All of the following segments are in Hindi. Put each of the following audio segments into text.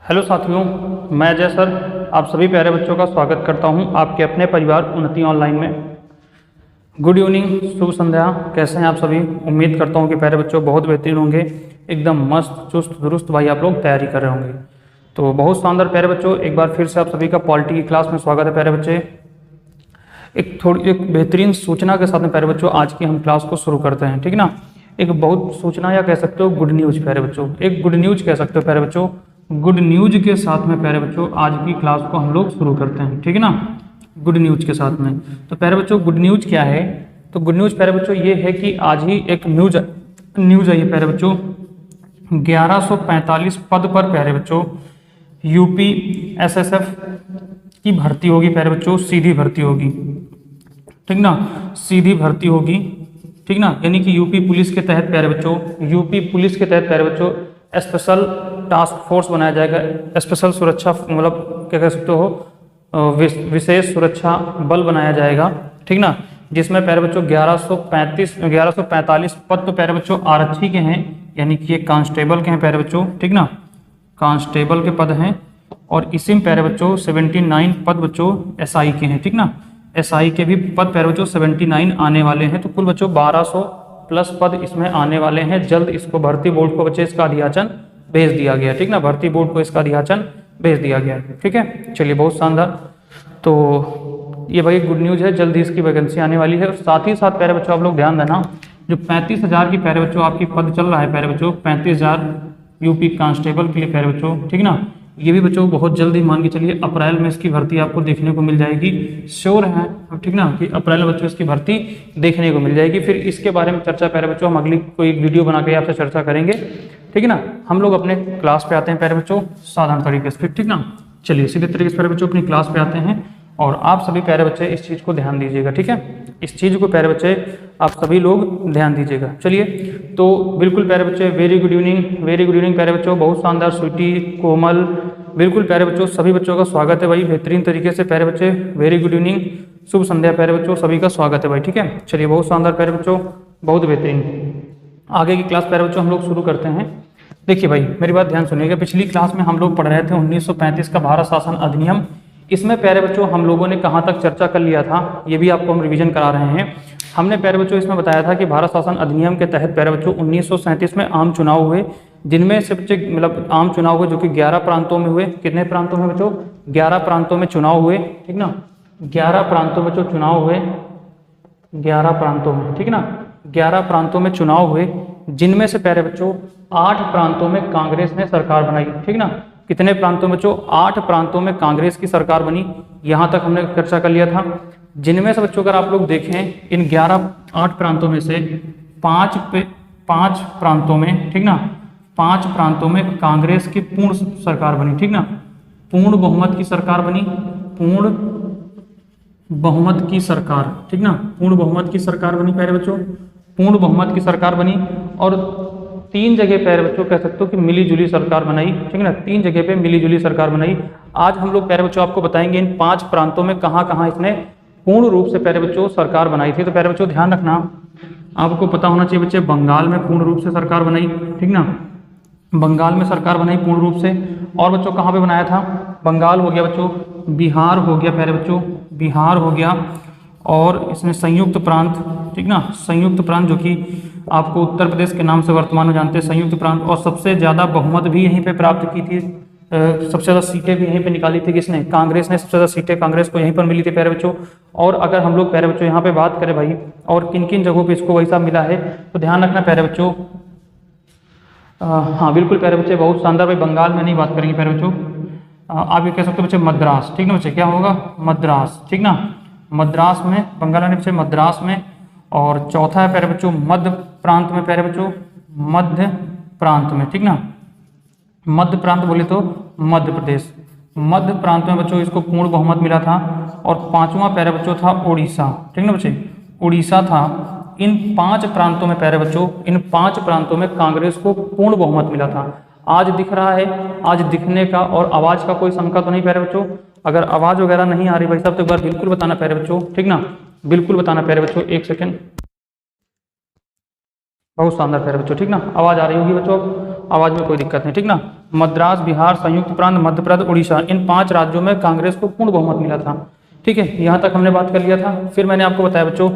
हेलो साथियों, मैं अजय सर आप सभी प्यारे बच्चों का स्वागत करता हूं आपके अपने परिवार उन्नति ऑनलाइन में। गुड इवनिंग, शुभ संध्या। कैसे हैं आप सभी? उम्मीद करता हूं कि प्यारे बच्चों बहुत बेहतरीन होंगे, एकदम मस्त चुस्त दुरुस्त भाई आप लोग तैयारी कर रहे होंगे। तो बहुत शानदार प्यारे बच्चों, एक बार फिर से आप सभी का पॉलिटी की क्लास में स्वागत है प्यारे बच्चे। एक बेहतरीन सूचना के साथ में प्यारे बच्चों आज की हम क्लास को शुरू करते हैं, ठीक ना। एक बहुत सूचना या कह सकते हो गुड न्यूज प्यारे बच्चों, एक गुड न्यूज कह सकते हो प्यारे बच्चों। गुड न्यूज के साथ में प्यारे बच्चों आज की क्लास को हम लोग शुरू करते हैं, ठीक है ना। गुड न्यूज के साथ में तो प्यारे बच्चों गुड न्यूज क्या है? तो गुड न्यूज प्यारे बच्चों ये है कि आज ही एक न्यूज आई है प्यारे बच्चों। 1145 पद पर प्यारे बच्चों यूपी एसएसएफ की भर्ती होगी प्यारे बच्चों, सीधी भर्ती होगी, ठीक ना, सीधी भर्ती होगी, ठीक ना। यानी कि यूपी पुलिस के तहत प्यारे बच्चों, यूपी पुलिस के तहत प्यारे बच्चों स्पेशल टास्क फोर्स बनाया जाएगा, स्पेशल सुरक्षा मतलब क्या कह सकते हो विशेष सुरक्षा बल बनाया जाएगा, ठीक ना। जिसमें प्यारे बच्चों 1145 पद तो प्यारे बच्चों आरक्षी के हैं, यानी कि ये कांस्टेबल के हैं प्यारे बच्चों, ठीक ना, कांस्टेबल के पद हैं। और इसी में प्यारे बच्चों 79 पद बच्चों एसआई के हैं, ठीक ना। एसआई के भी पद प्यारे बच्चों 79 आने वाले हैं। तो कुल बच्चों 1200 प्लस पद इसमें आने वाले हैं। जल्द इसको भर्ती बोर्ड को बच्चे इसका अधियाचन भेज दिया गया, ठीक ना, भर्ती बोर्ड को इसका अधियाचन भेज दिया गया, ठीक है। चलिए बहुत शानदार। तो ये भाई गुड न्यूज है, जल्द ही इसकी वैकेंसी आने वाली है। और साथ ही साथ प्यारे बच्चों आप लोग ध्यान देना, जो 35,000 की प्यारे बच्चों आपकी पद चल रहा है प्यारे बच्चों, 35,000 यूपी कांस्टेबल के लिए प्यारे बच्चों, ठीक ना। ये भी बच्चों बहुत जल्दी मान के चलिए अप्रैल में इसकी भर्ती आपको देखने को मिल जाएगी। श्योर है, ठीक ना, कि अप्रैल में बच्चों इसकी भर्ती देखने को मिल जाएगी। फिर इसके बारे में चर्चा प्यारे बच्चों हम अगली कोई वीडियो बना के आपसे चर्चा करेंगे, ठीक है ना। हम लोग अपने क्लास पे आते हैं प्यारे बच्चों साधारण तरीके से, ठीक ना। चलिए सीधे तरीके से प्यारे बच्चों अपनी क्लास पे आते हैं और आप सभी प्यारे बच्चे इस चीज़ को ध्यान दीजिएगा, ठीक है। इस चीज़ को प्यारे बच्चे आप सभी लोग ध्यान दीजिएगा। चलिए तो बिल्कुल प्यारे बच्चे वेरी गुड इवनिंग प्यारे बच्चों, बहुत शानदार स्वीटी कोमल, बिल्कुल प्यारे बच्चों सभी बच्चों का स्वागत है भाई बेहतरीन तरीके से प्यारे बच्चे। वेरी गुड इवनिंग, शुभ संध्या प्यारे बच्चों, सभी का स्वागत है भाई, ठीक है। चलिए बहुत शानदार प्यारे बच्चों, बहुत बेहतरीन। आगे की क्लास प्यारे बच्चों हम लोग शुरू करते हैं। देखिए भाई मेरी बात ध्यान सुनिएगा, पिछली क्लास में हम लोग पढ़ रहे थे 1935 का भारत शासन अधिनियम। इसमें प्यारे बच्चों हम लोगों ने कहाँ तक चर्चा कर लिया था, ये भी आपको हम रिवीजन करा रहे हैं। हमने प्यारे बच्चों इसमें बताया था कि भारत शासन अधिनियम के तहत प्यारे बच्चों 1937 में आम चुनाव हुए, जिनमें से बच्चे मतलब आम चुनाव हुए जो कि 11 प्रांतों में हुए। कितने प्रांतों में बच्चों? 11 प्रांतों में चुनाव हुए, ठीक ना। 11 प्रांतों में बच्चों चुनाव हुए, 11 प्रांतों में, ठीक ना, 11 प्रांतों में चुनाव हुए, जिनमें से प्यारे बच्चों 8 प्रांतों में कांग्रेस ने सरकार बनाई, ठीक ना। कितने प्रांतों में बच्चों? 8 प्रांतों में कांग्रेस की सरकार बनी। यहाँ तक हमने चर्चा कर लिया था। जिनमें से बच्चों अगर आप लोग देखें इन 8 प्रांतों में से 5 प्रांतों में, ठीक ना, 5 प्रांतों में कांग्रेस की पूर्ण सरकार बनी, ठीक ना, पूर्ण बहुमत की सरकार बनी, पूर्ण बहुमत की सरकार, ठीक ना, पूर्ण बहुमत की सरकार बनी प्यारे बच्चों, पूर्ण बहुमत की सरकार बनी। और 3 जगह प्यारे बच्चों कह सकते हो कि मिली जुली सरकार बनाई, ठीक है ना, 3 जगह पे मिली जुली सरकार बनाई। आज हम लोग प्यारे बच्चों आपको बताएंगे इन 5 प्रांतों में कहाँ कहाँ इसने पूर्ण रूप से प्यारे बच्चों सरकार बनाई थी। तो प्यारे बच्चों ध्यान रखना, आपको पता होना चाहिए बच्चे, बंगाल में पूर्ण रूप से सरकार बनाई, ठीक ना, बंगाल में सरकार बनाई पूर्ण रूप से। और बच्चों कहाँ पे बनाया था? बंगाल हो गया बच्चों, बिहार हो गया प्यारे बच्चों, बिहार हो गया, और इसमें संयुक्त प्रांत, ठीक ना, संयुक्त प्रांत जो कि आपको उत्तर प्रदेश के नाम से वर्तमान में जानते हैं, संयुक्त प्रांत। और सबसे ज़्यादा बहुमत भी यहीं पे प्राप्त की थी, सबसे ज़्यादा सीटें भी यहीं पे निकाली थी किसने? कांग्रेस ने। सबसे ज़्यादा सीटें कांग्रेस को यहीं पर मिली थी प्यारे बच्चों। और अगर हम लोग प्यारे बच्चों यहाँ पे बात करें भाई और किन किन जगहों पे इसको वैसा मिला है, तो ध्यान रखना प्यारे बच्चों। हाँ बिल्कुल प्यारे बच्चे, बहुत शानदार भाई। बंगाल में नहीं बात करेंगे प्यारे बच्चों, आप ये कह सकते हो बच्चे मद्रास, ठीक ना बच्चे, क्या होगा? मद्रास, ठीक ना, मद्रास में, बंगाल में बच्चे मद्रास में। और चौथा है प्यारे बच्चों मध्य प्रांत में प्यारे बच्चों, मध्य प्रांत में, ठीक ना, मध्य प्रांत बोले तो मध्य प्रदेश, मध्य प्रांत में बच्चों इसको पूर्ण बहुमत मिला था। और 5वां प्यारे बच्चों था उड़ीसा, ठीक ना बच्चे, उड़ीसा था। इन 5 प्रांतों में प्यारे बच्चों, इन 5 प्रांतों में कांग्रेस को पूर्ण बहुमत मिला था। आज दिख रहा है, आज दिखने का और आवाज का कोई शंका तो नहीं प्यारे बच्चों। अगर आवाज वगैरह नहीं आ रही भाई साहब तो एक बार बिल्कुल बताना प्यारे बच्चों, ठीक ना, बिल्कुल बताना प्यारे बच्चों। 1 सेकेंड, बहुत शानदार प्यारे बच्चों, ठीक ना, आवाज आ रही होगी बच्चों। आवाज़ में कोई दिक्कत नहीं, ठीक ना। मद्रास, बिहार, संयुक्त प्रांत, मध्य प्रदेश, उड़ीसा, इन 5 राज्यों में कांग्रेस को पूर्ण बहुमत मिला था, ठीक है। यहाँ तक हमने बात कर लिया था। फिर मैंने आपको बताया बच्चों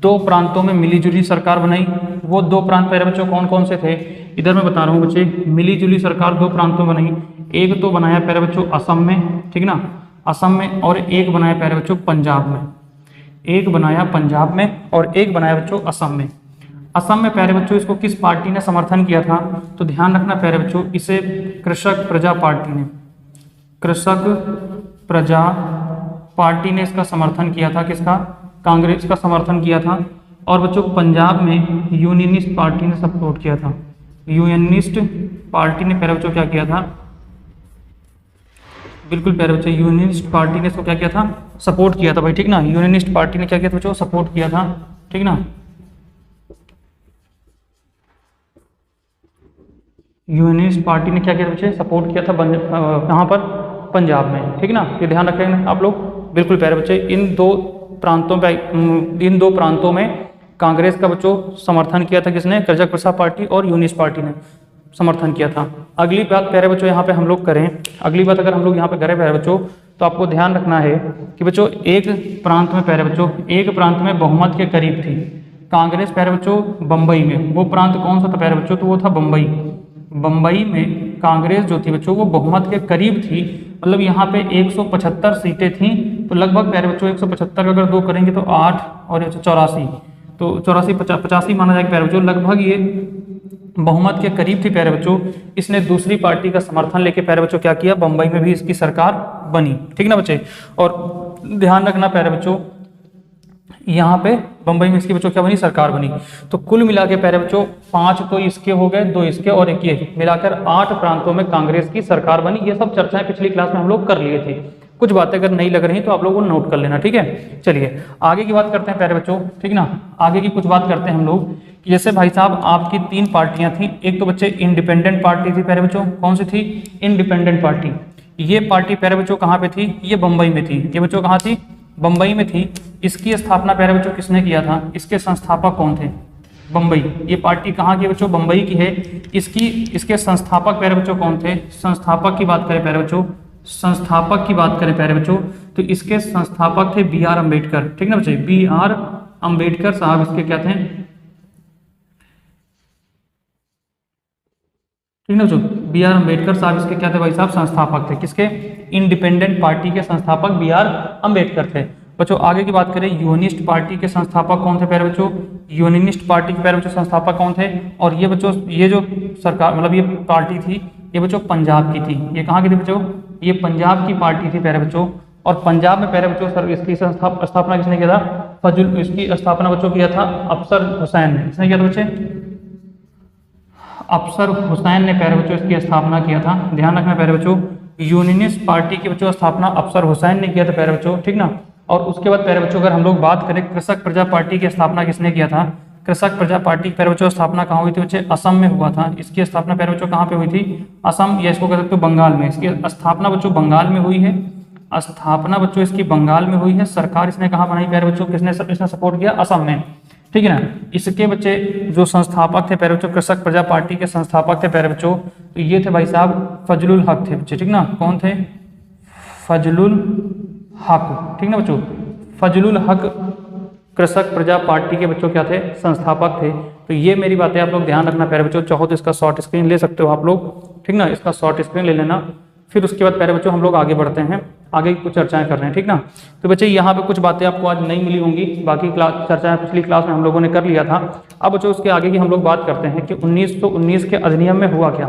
2 प्रांतों में मिलीजुली सरकार बनाई। वो 2 प्रांत प्यारे बच्चों कौन कौन से थे, इधर मैं बता रहा हूँ बच्चे। मिलीजुली सरकार 2 प्रांतों में बनी, एक तो बनाया प्यारे बच्चों असम में, ठीक ना, असम में, और एक बनाया प्यारे बच्चों पंजाब में। एक बनाया पंजाब में और एक बनाया बच्चों असम में। असम में प्यारे बच्चों इसको किस पार्टी ने समर्थन किया था, तो ध्यान रखना प्यारे बच्चों, इसे कृषक प्रजा पार्टी ने, कृषक प्रजा पार्टी ने इसका समर्थन किया था। किसका, कांग्रेस का समर्थन किया था। और बच्चों पंजाब में यूनियनिस्ट पार्टी ने सपोर्ट किया था। यूनियनिस्ट पार्टी ने प्यारे बच्चों क्या किया था, बिल्कुल प्यारे बच्चों, यूनियनिस्ट पार्टी ने इसको क्या किया था, सपोर्ट किया था भाई, ठीक ना। यूनियनिस्ट पार्टी ने क्या किया था बच्चों, सपोर्ट किया था, ठीक ना। यूनियनिस्ट पार्टी ने क्या किया बच्चे, सपोर्ट किया था कहाँ पर, पंजाब में, ठीक ना। ये ध्यान रखेंगे आप लोग, बिल्कुल प्यारे बच्चे। इन दो प्रांतों में कांग्रेस का बच्चों समर्थन किया था किसने, कृषक प्रजा पार्टी और यूनियनिस्ट पार्टी ने समर्थन किया था। अगली बात प्यारे बच्चों यहाँ पे हम लोग करें, अगली बात अगर हम लोग यहाँ पे करें प्यारे बच्चों, तो आपको ध्यान रखना है कि बच्चों एक प्रांत में प्यारे बच्चों, एक प्रांत में बहुमत के करीब थी कांग्रेस प्यारे बच्चों, बम्बई में। वो प्रांत कौन सा था प्यारे बच्चों, तो वो था बम्बई। बम्बई में कांग्रेस जो थी बच्चों वो बहुमत के करीब थी, मतलब यहाँ पे 175 सीटें थी। तो लगभग प्यारे बच्चों 175 अगर 2 करेंगे तो 8 और 84, तो 84 85 माना जाएगा प्यारे बच्चों। लगभग ये बहुमत के करीब थी प्यारे बच्चों। इसने दूसरी पार्टी का समर्थन लेके प्यारे बच्चों क्या किया, बम्बई में भी इसकी सरकार बनी, ठीक ना बच्चे। और ध्यान रखना प्यारे बच्चों, यहाँ पे बम्बई में इसकी बच्चों क्या बनी, सरकार बनी। तो कुल मिला के प्यारे बच्चों 5 तो इसके हो गए, 2 इसके और 1 ये, मिलाकर 8 प्रांतों में कांग्रेस की सरकार बनी। ये सब चर्चाएं पिछली क्लास में हम लोग कर लिए थे। कुछ बातें अगर नहीं लग रही तो आप लोगों को नोट कर लेना, ठीक है। चलिए आगे की बात करते हैं प्यारे बच्चों, ठीक ना। आगे की कुछ बात करते हैं हम लोग कि जैसे भाई साहब आपकी 3 पार्टियां थी। एक तो बच्चे इंडिपेंडेंट पार्टी थी प्यारे बच्चों, कौन सी थी, इंडिपेंडेंट पार्टी। ये पार्टी प्यारे बच्चों कहाँ पे थी, ये बम्बई में थी। ये बच्चों कहाँ थी, बम्बई में थी। इसकी स्थापना प्यारे बच्चों किसने किया था, इसके संस्थापक कौन थे, बम्बई। ये पार्टी कहाँ की बच्चों, बम्बई की है। इसके संस्थापक प्यारे बच्चों कौन थे, संस्थापक की बात करें प्यारे बच्चों, संस्थापक की बात करें प्यारे बच्चों, तो इसके संस्थापक थे बी आर अम्बेडकर, ठीक ना बच्चे। बी आर अम्बेडकर साहब इसके क्या थे, ठीक ना बच्चों। बी आर अम्बेडकर साहब इसके क्या थे भाई साहब, संस्थापक थे। किसके, इंडिपेंडेंट पार्टी के संस्थापक बी आर अम्बेडकर थे बच्चों। आगे की बात करें यूनियनिस्ट पार्टी के संस्थापक कौन थे प्यारे बच्चों, यूनियनिस्ट पार्टी के प्यारे बच्चों संस्थापक कौन थे। और ये बच्चों ये जो सरकार मतलब ये पार्टी थी ये बच्चों पंजाब की थी। ये कहाँ की थी बच्चों, ये पंजाब की पार्टी थी प्यारे बच्चों। और पंजाब में प्यारे बच्चों सर इसकी स्थापना किसने किया था, इसकी स्थापना बच्चों किया था अफसर हुसैन ने। किसने किया था बच्चे, अफसर हुसैन ने प्यारे बच्चों इसकी स्थापना किया था। ध्यान रखना प्यारे बच्चों, यूनियनिस्ट पार्टी की बच्चों स्थापना अफसर हुसैन ने किया था प्यारे बच्चों, ठीक ना। और उसके बाद प्यारे बच्चों अगर हम लोग बात करें कृषक प्रजा पार्टी की स्थापना किसने किया था, कृषक प्रजा पार्टी प्यारे बच्चों स्थापना कहाँ हुई थी बच्चे, असम में हुआ था। इसकी स्थापना प्यारे बच्चों कहाँ पे हुई थी, असम, या इसको कह सकते हो बंगाल में। इसकी स्थापना बच्चों बंगाल में हुई है, स्थापना बच्चों इसकी बंगाल में हुई है। सरकार इसने कहाँ बनाई प्यारे बच्चों, किसने सपोर्ट किया, असम में, ठीक है ना। इसके बच्चे जो संस्थापक थे प्यारे बच्चों, कृषक प्रजा पार्टी के संस्थापक थे प्यारे बच्चों, तो ये थे भाई साहब फजलुल हक थे बच्चे, ठीक ना। कौन थे, फजलुल हक, ठीक ना बच्चों। फजलुल हक कृषक प्रजा पार्टी के बच्चों क्या थे, संस्थापक थे। तो ये मेरी बातें आप लोग ध्यान रखना प्यारे बच्चों। चाहो तो इसका शॉर्ट स्क्रीन ले सकते हो आप लोग, ठीक ना, इसका शॉर्ट स्क्रीन ले लेना। फिर उसके बाद प्यारे बच्चों हम लोग आगे बढ़ते हैं, आगे कुछ चर्चाएं कर रहे हैं, ठीक ना। तो बच्चे यहाँ पे कुछ बातें आपको आज नहीं मिली होंगी, बाकी चर्चाएं पिछली क्लास में हम लोगों ने कर लिया था। अब बच्चों उसके आगे की हम लोग बात करते हैं कि 1919 के अधिनियम में हुआ क्या।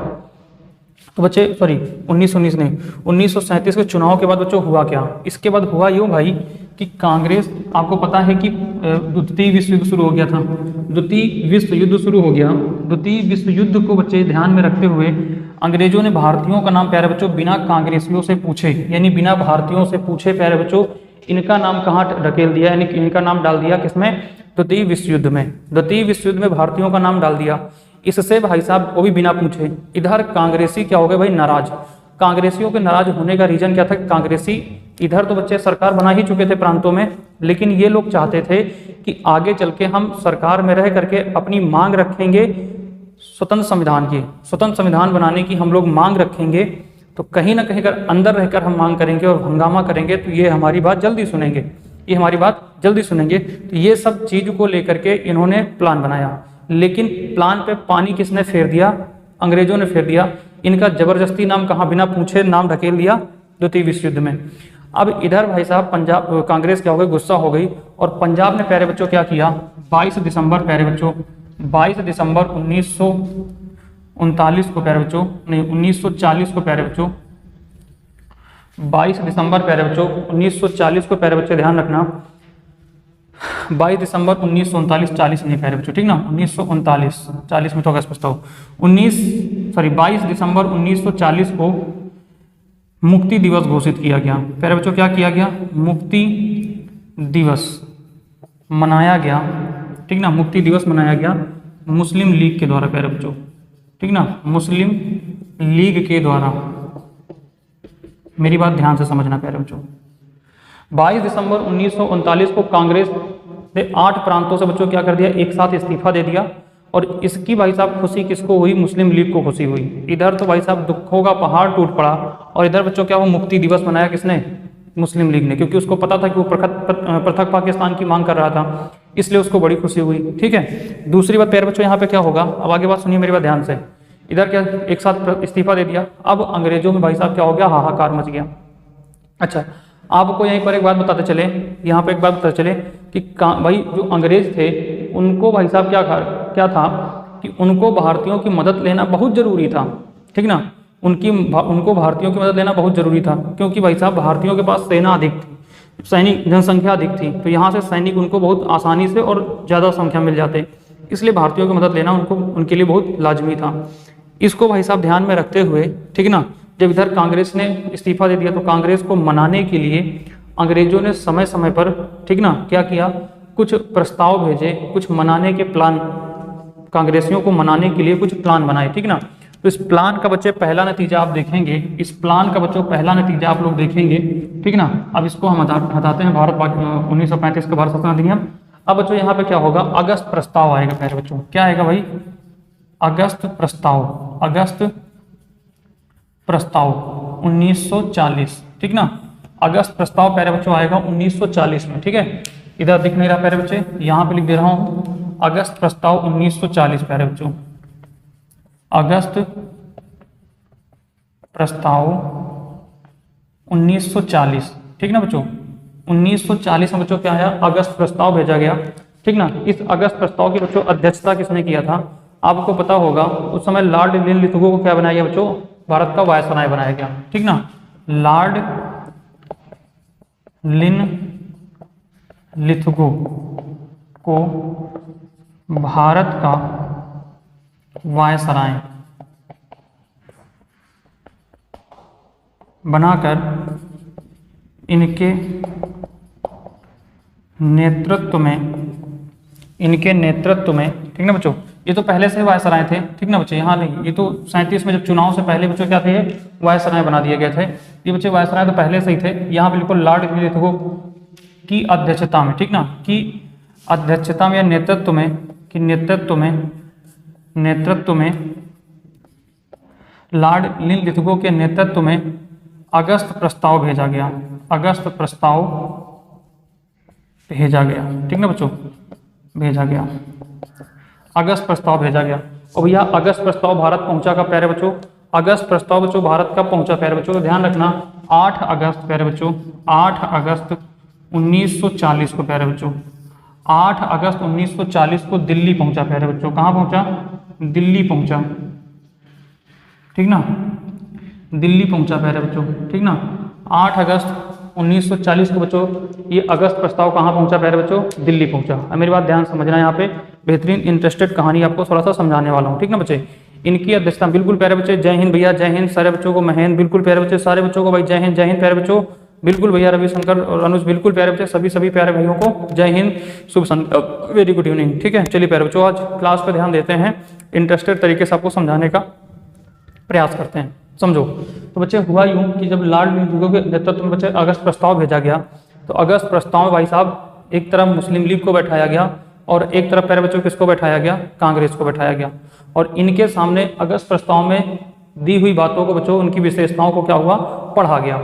तो बच्चे 1919 नहीं, 1937 के चुनाव के बाद बच्चों हुआ क्या। इसके बाद हुआ यूँ भाई कि कांग्रेस, आपको पता है कि द्वितीय विश्व युद्ध शुरू हो गया था, द्वितीय विश्व युद्ध शुरू हो गया। द्वितीय विश्व युद्ध को बच्चे ध्यान में रखते हुए अंग्रेजों ने भारतीयों का नाम प्यारे बच्चों बिना कांग्रेसियों से पूछे, यानी बिना भारतीयों से पूछे प्यारे बच्चों इनका नाम कहाँ ढकेल दिया, यानी इनका नाम डाल दिया किसमें, द्वितीय विश्व युद्ध में। द्वितीय विश्व युद्ध में भारतीयों का नाम डाल दिया। इससे भाई साहब वो भी बिना पूछे। इधर कांग्रेसी क्या हो गए भाई, नाराज। कांग्रेसियों के नाराज होने का रीजन क्या था, कांग्रेसी इधर तो बच्चे सरकार बना ही चुके थे प्रांतों में, लेकिन ये लोग चाहते थे कि आगे चल के हम सरकार में रह करके अपनी मांग रखेंगे स्वतंत्र संविधान बनाने की हम लोग मांग रखेंगे, तो कहीं ना कहीं अगर अंदर रहकर हम मांग करेंगे और हंगामा करेंगे तो ये हमारी बात जल्दी सुनेंगे, तो ये सब चीज़ को लेकर के इन्होंने प्लान बनाया। लेकिन प्लान पे पानी किसने फेर दिया? अंग्रेजों ने फेर दिया। इनका जबरदस्ती नाम कहाँ बिना पूछे नाम ढकेल दिया द्वितीय विश्व युद्ध में। अब इधर भाई साहब पंजाब कांग्रेस क्या हो गई, गुस्सा हो गई, और पंजाब ने प्यारे बच्चों क्या किया, 22 दिसंबर 1939 को प्यारे बच्चों, नहीं 1940 को प्यारे बच्चों, 22 दिसंबर प्यारे बच्चों 1940 को प्यारे बच्चों ध्यान रखना, 22 दिसंबर 1939, 40 नहीं प्यारे बच्चों, ठीक ना, 1939, 40 में तो अगस्त प्रस्ताव, 22 दिसंबर 1940 को मुक्ति दिवस घोषित किया गया। प्यारे बच्चों क्या किया गया? मुक्ति दिवस मनाया गया, ठीक ना, मुक्ति दिवस मनाया गया मुस्लिम लीग के द्वारा प्यारे बच्चों, ठीक ना, मुस्लिम लीग के द्वारा। मेरी बात ध्यान से समझना प्यारे बच्चों। 22 दिसंबर 1939 को कांग्रेस ने 8 प्रांतों से बच्चों क्या कर दिया, एक साथ इस्तीफा दे दिया। और इसकी भाई साहब खुशी किसको हुई? मुस्लिम लीग को खुशी हुई। इधर तो भाई साहब दुखों का पहाड़ टूट पड़ा, और इधर बच्चों क्या हुआ, मुक्ति दिवस मनाया किसने? मुस्लिम लीग ने, क्योंकि उसको पता था कि वो पृथक पाकिस्तान की मांग कर रहा था, इसलिए उसको बड़ी खुशी हुई। ठीक है, दूसरी बात प्यारे बच्चों यहाँ पे क्या होगा, अब आगे बात सुनिए मेरी बात ध्यान से। इधर क्या एक साथ इस्तीफा दे दिया, अब अंग्रेजों में भाई साहब क्या हो गया, हाहाकार मच गया। अच्छा, आपको यहीं पर एक बात बताते चले, यहाँ पे एक बात बताते चले कि भाई जो अंग्रेज थे उनको भाई साहब क्या था कि उनको भारतीयों की मदद लेना बहुत ज़रूरी था, ठीक ना, उनको भारतीयों की मदद लेना बहुत ज़रूरी था, क्योंकि भाई साहब भारतीयों के पास सेना अधिक थी, सैनिक जनसंख्या अधिक थी, तो यहाँ से सैनिक उनको बहुत आसानी से और ज़्यादा संख्या मिल जाते, इसलिए भारतीयों की मदद लेना उनके लिए बहुत लाजमी था। इसको भाई साहब ध्यान में रखते हुए, ठीक ना, जब इधर कांग्रेस ने इस्तीफा दे दिया तो कांग्रेस को मनाने के लिए अंग्रेजों ने समय समय पर, ठीक ना, क्या किया, कुछ प्रस्ताव भेजे, कुछ मनाने के प्लान, कांग्रेसियों को मनाने के लिए कुछ प्लान बनाए, ठीक ना। तो इस प्लान का बच्चे पहला नतीजा आप देखेंगे, इस प्लान का बच्चों पहला नतीजा आप लोग देखेंगे, ठीक ना। अब इसको हम हटाते हैं, 1935 का भारत शासन अधिनियम। अब बच्चों यहाँ पे क्या होगा, अगस्त प्रस्ताव आएगा प्यारे बच्चों, क्या आएगा भाई, अगस्त प्रस्ताव 1940, ठीक ना, अगस्त प्रस्ताव प्यारे बच्चों आएगा 1940 में, ठीक है। इधर दिख नहीं रहा प्यारे बच्चे, यहाँ पे लिख दे रहा हूँ, अगस्त प्रस्ताव 1940 प्यारे बच्चों, अगस्त प्रस्ताव 1940, ठीक ना बच्चों। 1940 में बच्चों क्या आया, अगस्त प्रस्ताव भेजा गया, ठीक ना। इस अगस्त प्रस्ताव की बच्चों अध्यक्षता किसने किया था, आपको पता होगा, उस समय लॉर्ड लिनलिथगो को क्या बनाया गया बच्चों, भारत का वायसराय बनाया गया, ठीक ना, लॉर्ड लिनलिथगो को भारत का वायसराय बनाकर इनके नेतृत्व में, ठीक ना बच्चों, ये तो पहले से वायसराय थे, ठीक ना बच्चे, यहाँ नहीं, ये तो 37 में जब चुनाव से पहले बच्चों क्या थे, वायसराय बना दिए गए थे, ये बच्चे वायसराय तो पहले से ही थे। यहाँ पे लिखो लॉर्ड लिनलिथगो की अध्यक्षता में, ठीक ना, की अध्यक्षता में या नेतृत्व में लॉर्ड लिनलिथगो के नेतृत्व में अगस्त प्रस्ताव भेजा गया, ठीक ना बच्चों, भेजा गया, अगस्त प्रस्ताव भेजा गया। और भैया अगस्त प्रस्ताव भारत पहुंचा का प्यारे बच्चों, अगस्त प्रस्ताव बच्चों भारत कब पहुंचा प्यारे बच्चों, तो ध्यान रखना 8 अगस्त प्यारे बच्चों, 8 अगस्त 1940 को प्यारे बच्चों, 8 अगस्त 1940 को दिल्ली पहुंचा प्यारे बच्चों, कहाँ पहुंचा, दिल्ली पहुंचा, ठीक ना, दिल्ली पहुंचा प्यारे बच्चों, ठीक ना, 8 अगस्त 1940 को बच्चों ये अगस्त प्रस्ताव कहाँ पहुंचा प्यारे बच्चों, दिल्ली पहुंचा। अब मेरी बात ध्यान समझना, यहाँ पे बेहतरीन इंटरेस्टेड कहानी आपको थोड़ा सा समझाने वाला हूँ, ठीक ना बच्चे। इनकी अध्यक्षता, बिल्कुल प्यारे बच्चे, जय हिंद भैया, जय हिंद सारे बच्चों को, महेंद्र बिल्कुल प्यारे बच्चे, सारे बच्चों को भाई जय हिंद प्यारे बच्चों, बिल्कुल भैया, रविशंकर और अनुज बिल्कुल प्यारे बच्चे, सभी प्यारे भाइयों को जय हिंद, शुभ वेरी गुड इवनिंग, ठीक है। चलिए प्यारे बच्चों, आज क्लास पर ध्यान देते हैं, इंटरेस्टेड तरीके से आपको समझाने का प्रयास करते हैं, समझो। तो बच्चे हुआ यूं कि जब लॉर्ड लिनलिथगो के नेतृत्व में बच्चे अगस्त प्रस्ताव भेजा गया, तो अगस्त प्रस्ताव में भाई साहब एक तरफ मुस्लिम लीग को बैठाया गया और एक तरफ प्यारे बच्चों किसको बैठाया गया, कांग्रेस को बैठाया गया। और इनके सामने अगस्त प्रस्ताव में दी हुई बातों को बच्चों, उनकी विशेषताओं को क्या हुआ, पढ़ा गया।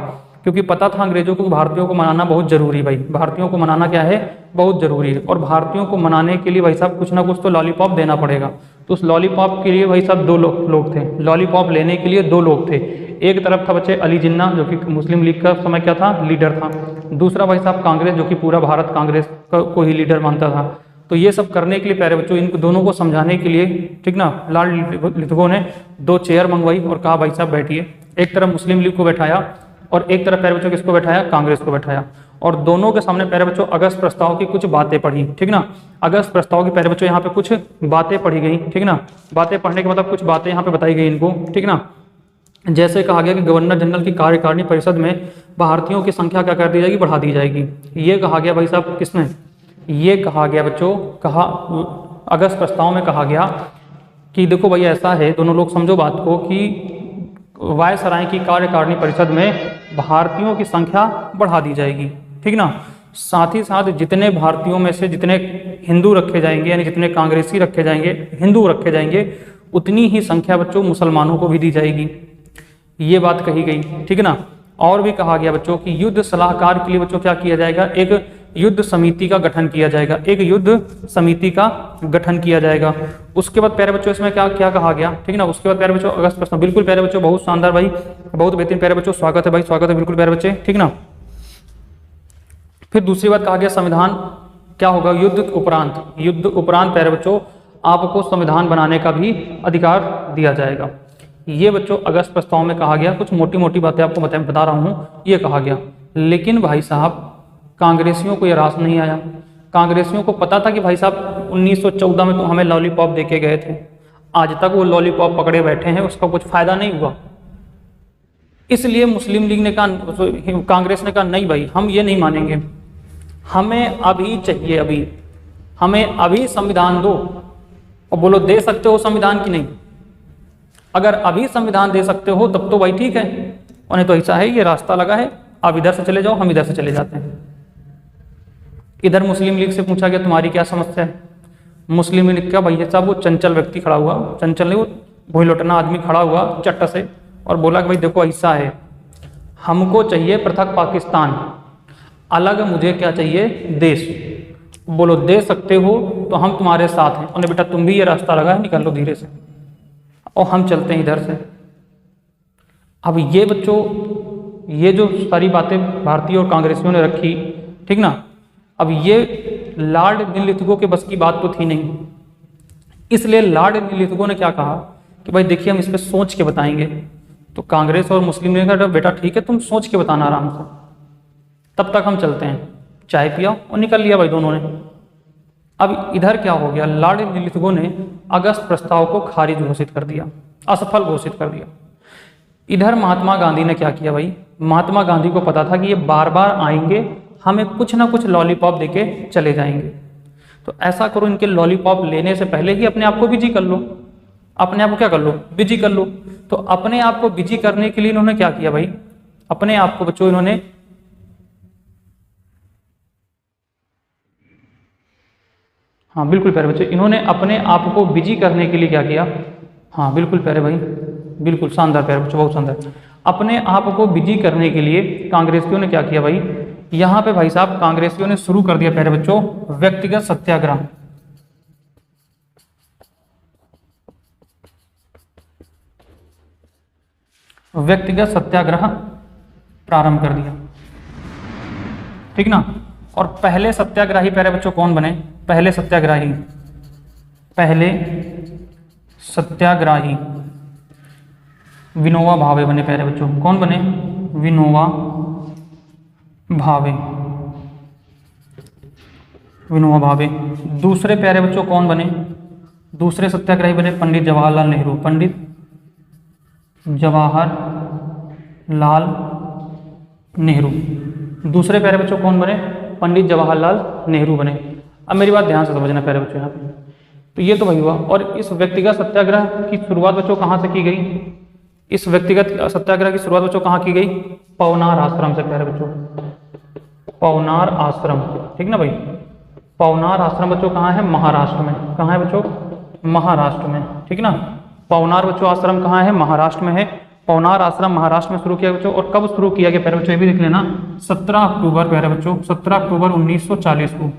क्योंकि पता था अंग्रेजों को भारतीयों को मनाना बहुत जरूरी, भाई भारतीयों को मनाना क्या है, बहुत जरूरी है। और भारतीयों को मनाने के लिए भाई साहब कुछ ना कुछ तो लॉलीपॉप देना पड़ेगा। तो उस लॉलीपॉप के लिए भाई साहब दो लोग थे, लॉलीपॉप लेने के लिए दो लोग थे। एक तरफ था बच्चे अली जिन्ना जो कि मुस्लिम लीग का समय क्या था, लीडर था। दूसरा भाई साहब कांग्रेस जो कि पूरा भारत कांग्रेस को ही लीडर मानता था। तो ये सब करने के लिए प्यारे बच्चों, इन दोनों को समझाने के लिए, ठीक ना, लॉर्ड लिथगो ने दो चेयर मंगवाई और कहा भाई साहब बैठिए। एक तरफ मुस्लिम लीग को बैठाया और एक तरफ प्यारे बच्चों किसको बैठाया, कांग्रेस को बैठाया। और दोनों के सामने प्यारे बच्चों अगस्त प्रस्ताव की कुछ बातें पढ़ी, ठीक ना। अगस्त प्रस्ताव की प्यारे बच्चों यहाँ पे कुछ बातें पढ़ी गई, ठीक ना। बातें पढ़ने के मतलब कुछ बातें यहाँ पे बताई गई इनको, ठीक ना। जैसे कहा गया कि गवर्नर जनरल की कार्यकारिणी परिषद में भारतीयों की संख्या क्या कर दी जाएगी, बढ़ा दी जाएगी। ये कहा गया भाई साहब किसने, ये कहा गया बच्चों, कहा अगस्त प्रस्ताव में कहा गया कि देखो भाई ऐसा है, दोनों लोग समझो बात को, कि वायसराय की कार्यकारिणी परिषद में भारतीयों की संख्या बढ़ा दी जाएगी, ठीक ना। साथ ही साथ जितने भारतीयों में से जितने हिंदू रखे जाएंगे, यानी जितने कांग्रेसी रखे जाएंगे, हिंदू रखे जाएंगे, उतनी ही संख्या बच्चों मुसलमानों को भी दी जाएगी। ये बात कही गई, ठीक ना। और भी कहा गया बच्चों कि युद्ध सलाहकार के लिए बच्चों क्या किया जाएगा, एक युद्ध समिति का गठन किया जाएगा, एक युद्ध समिति का गठन किया जाएगा। उसके बाद प्यारे बच्चों इसमें क्या क्या कहा गया, ठीक ना। उसके बाद प्यारे बच्चों अगस्त प्रस्ताव, बिल्कुल प्यारे बच्चों, बहुत शानदार भाई, बहुत बेहतरीन प्यारे बच्चों, स्वागत है भाई, स्वागत है बिल्कुल प्यारे बच्चे, ठीक ना। फिर दूसरी बात कहा गया संविधान क्या होगा, युद्ध उपरांत, युद्ध उपरांत प्यारे बच्चों आपको संविधान बनाने का भी अधिकार दिया जाएगा। ये बच्चों अगस्त प्रस्ताव में कहा गया। कुछ मोटी मोटी बातें आपको बता रहा हूँ, ये कहा गया। लेकिन भाई साहब कांग्रेसियों को यह रास नहीं आया। कांग्रेसियों को पता था कि भाई साहब 1914 में तो हमें लॉलीपॉप देके गए थे, आज तक वो लॉलीपॉप पकड़े बैठे हैं, उसका कुछ फायदा नहीं हुआ। इसलिए मुस्लिम लीग ने कहा, कांग्रेस ने कहा नहीं भाई हम ये नहीं मानेंगे, हमें अभी चाहिए, अभी हमें अभी संविधान दो। और बोलो दे सकते हो संविधान की नहीं, अगर अभी संविधान दे सकते हो तब तो भाई ठीक है, उन्हें तो ऐसा है ये रास्ता लगा है, आप इधर से चले जाओ, हम इधर से चले जाते हैं। इधर मुस्लिम लीग से पूछा गया तुम्हारी क्या समस्या है। मुस्लिम लीग क्या भैया साहब, वो चंचल व्यक्ति खड़ा हुआ, चंचल नहीं, वो भोई लौटना आदमी खड़ा हुआ चट्ट से और बोला कि भाई देखो ऐसा है, हमको चाहिए पृथक पाकिस्तान, अलग मुझे क्या चाहिए, देश। बोलो दे सकते हो तो हम तुम्हारे साथ हैं। उन्हें बेटा तुम भी ये रास्ता लगा है, निकल लो धीरे से और हम चलते हैं इधर से। अब ये बच्चों, ये जो सारी बातें भारतीय और कांग्रेसियों ने रखी, ठीक ना, अब ये लॉर्ड लिथगो के बस की बात तो थी नहीं। इसलिए लॉर्ड लिथगो ने क्या कहा कि भाई देखिए हम इस पर सोच के बताएंगे। तो कांग्रेस और मुस्लिम ने कहा बेटा ठीक है, तुम सोच के बताना आराम से, तब तक हम चलते हैं। चाय पिया और निकल लिया भाई दोनों ने। अब इधर क्या हो गया, लॉर्ड लिथगो ने अगस्त प्रस्ताव को खारिज घोषित कर दिया, असफल घोषित कर दिया। इधर महात्मा गांधी ने क्या किया भाई, महात्मा गांधी को पता था कि ये बार बार आएंगे, हमें कुछ ना कुछ लॉलीपॉप देके चले जाएंगे। तो ऐसा करो, इनके लॉलीपॉप लेने से पहले ही अपने आप को बिजी कर लो, अपने आप को क्या कर लो, बिजी कर लो। तो अपने आप को बिजी करने के लिए इन्होंने क्या किया भाई, अपने आप को बच्चों इन्होंने हाँ बिल्कुल प्यारे बच्चों, इन्होंने अपने आप को बिजी करने के लिए क्या किया, हाँ बिल्कुल प्यारे भाई, बिल्कुल शानदार प्यारे बच्चों, बहुत शानदार। अपने आप को बिजी करने के लिए कांग्रेसियों ने क्या किया भाई, यहाँ पे भाई साहब कांग्रेसियों ने शुरू कर दिया प्यारे बच्चों व्यक्तिगत सत्याग्रह। व्यक्तिगत सत्याग्रह प्रारंभ कर दिया, ठीक ना। और पहले सत्याग्रही प्यारे बच्चों कौन बने, पहले सत्याग्रही विनोबा भावे बने प्यारे बच्चों। कौन बने, विनोबा भावे, विनोबा भावे। दूसरे प्यारे बच्चों कौन बने, दूसरे सत्याग्रही बने पंडित जवाहरलाल नेहरू, पंडित जवाहरलाल नेहरू। दूसरे प्यारे बच्चों कौन बने, पंडित जवाहरलाल नेहरू बने। अब मेरी बात ध्यान से समझना प्यारे बच्चों यहाँ पे, तो ये तो वही हुआ। और इस व्यक्तिगत सत्याग्रह की शुरुआत बच्चों कहाँ से की गई, इस व्यक्तिगत सत्याग्रह की शुरुआत बच्चों कहाँ की गई, पवनार आश्रम से प्यारे बच्चों, पवनार आश्रम, ठीक ना भाई, पवनार आश्रम बच्चों कहाँ है? महाराष्ट्र में। कहाँ है बच्चों? महाराष्ट्र में, ठीक ना। पवनार बच्चों आश्रम कहाँ है? महाराष्ट्र में है। पवनार आश्रम महाराष्ट्र में शुरू किया बच्चों। और कब शुरू किया गया प्यारे बच्चों, ये भी देख लेना, 17 अक्टूबर प्यारे बच्चों, 17 अक्टूबर 1940 को,